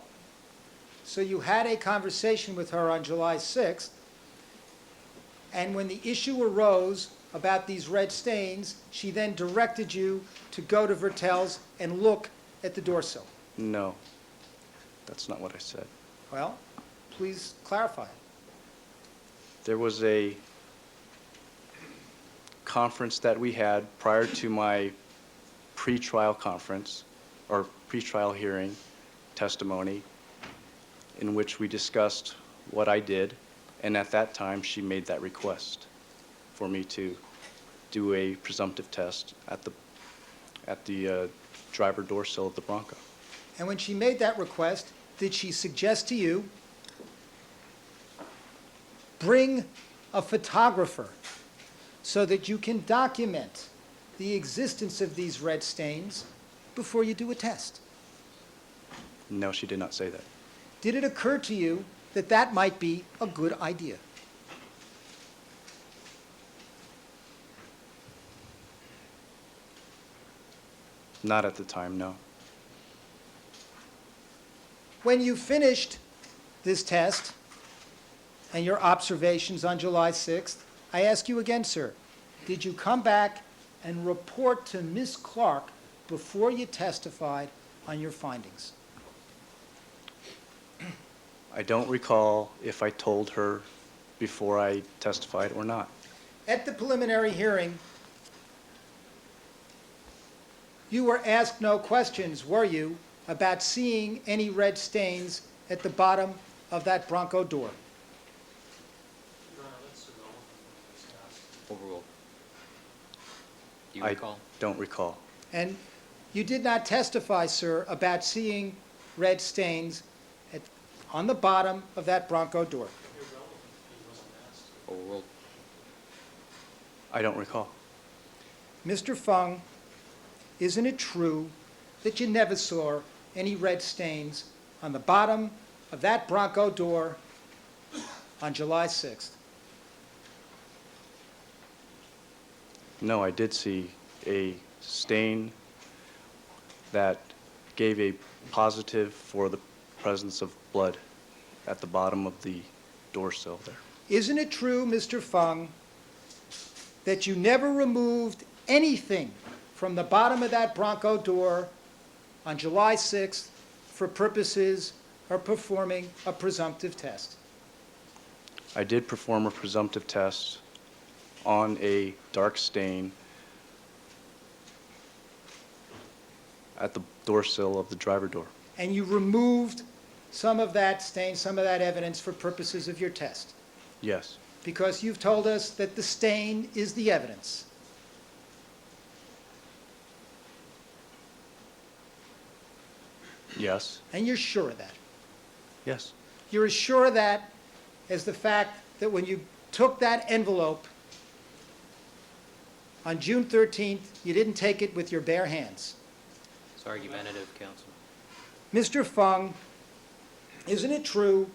so you had a conversation with her on July 6th, and when the issue arose about these red stains, she then directed you to go to Vertel's and look at the door sill. No, that's not what I said. Well, please clarify. There was a conference that we had prior to my pretrial conference, or pretrial hearing testimony, in which we discussed what I did, and at that time, she made that request for me to do a presumptive test at the driver door sill of the Bronco. And when she made that request, did she suggest to you, bring a photographer so that you can document the existence of these red stains before you do a test? No, she did not say that. Did it occur to you that that might be a good idea? Not at the time, no. When you finished this test and your observations on July 6th, I ask you again, sir, did you come back and report to Ms. Clark before you testified on your findings? I don't recall if I told her before I testified or not. At the preliminary hearing, you were asked no questions, were you, about seeing any red stains at the bottom of that Bronco door? Your Honor, that's irrelevant when it's asked. Overruled. Do you I recall? don't recall. And you did not testify, sir, about seeing red stains on the bottom of that Bronco door. Irrelevant, he wasn't asked. Overruled. I don't recall. Mr. Fung, isn't it true that you never saw any red stains on the bottom of that Bronco door on July 6th? No, I did see a stain that gave a positive for the presence of blood at the bottom of the door sill there. Isn't it true, Mr. Fung, that you never removed anything from the bottom of that Bronco door on July 6th for purposes of performing a presumptive test? I did perform a presumptive test on a dark stain at the door sill of the driver door. And you removed some of that stain, some of that evidence for purposes of your test? Yes. Because you've told us that the stain is the evidence. Yes. And you're sure of that. Yes. You're as sure of that as the fact that when you took that envelope on June 13th, you didn't take it with your bare hands. It's argumentative, counsel. Mr. Fung, isn't it true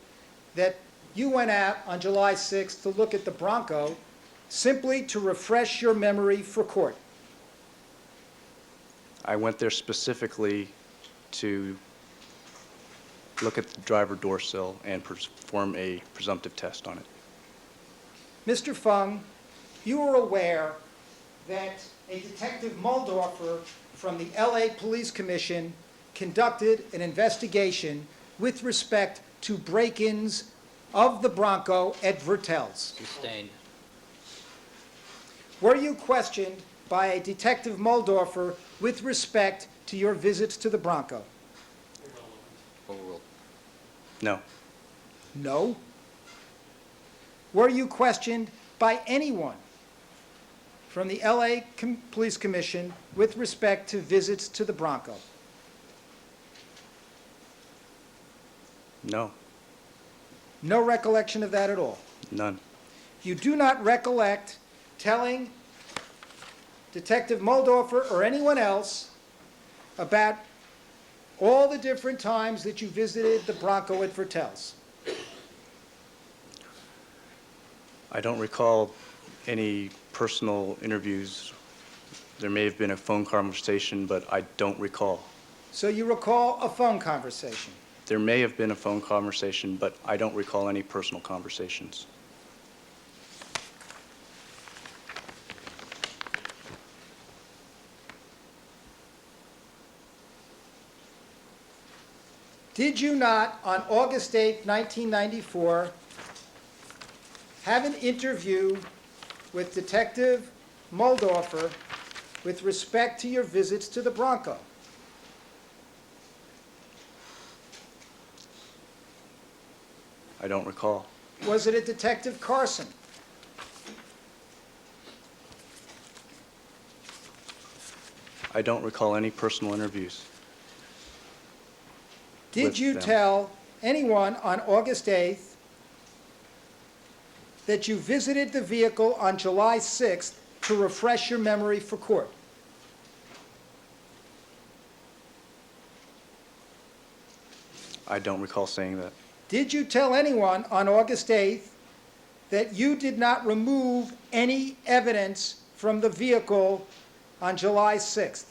that you went out on July 6th to look at the Bronco simply to refresh your memory for court? I went there specifically to look at the driver door sill and perform a presumptive test on it. Mr. Fung, you are aware that a Detective Muldorfer from the LA Police Commission conducted an investigation with respect to break-ins of the Bronco at Vertel's. Sustained. Were you questioned by a Detective Muldorfer with respect to your visits to the Bronco? Overruled. No. No. Were you questioned by anyone from the LA Police Commission with respect to visits to the Bronco? No, No recollection of that at all? none. You do not recollect telling Detective Muldorfer or anyone else about all the different times that you visited the Bronco at Vertel's? I don't recall any personal interviews. There may have been a phone conversation, but I don't recall. So you recall a phone conversation? There may have been a phone conversation, but I don't recall any personal conversations. Did you not, on August 8, 1994, have an interview with Detective Muldorfer with respect to your visits to the Bronco? I don't recall. Was it a Detective Carson? I don't recall any personal interviews. Did With you them. tell anyone on August 8th that you visited the vehicle on July 6th to refresh your memory for court? I don't recall saying that. Did you tell anyone on August 8th that you did not remove any evidence from the vehicle on July 6th?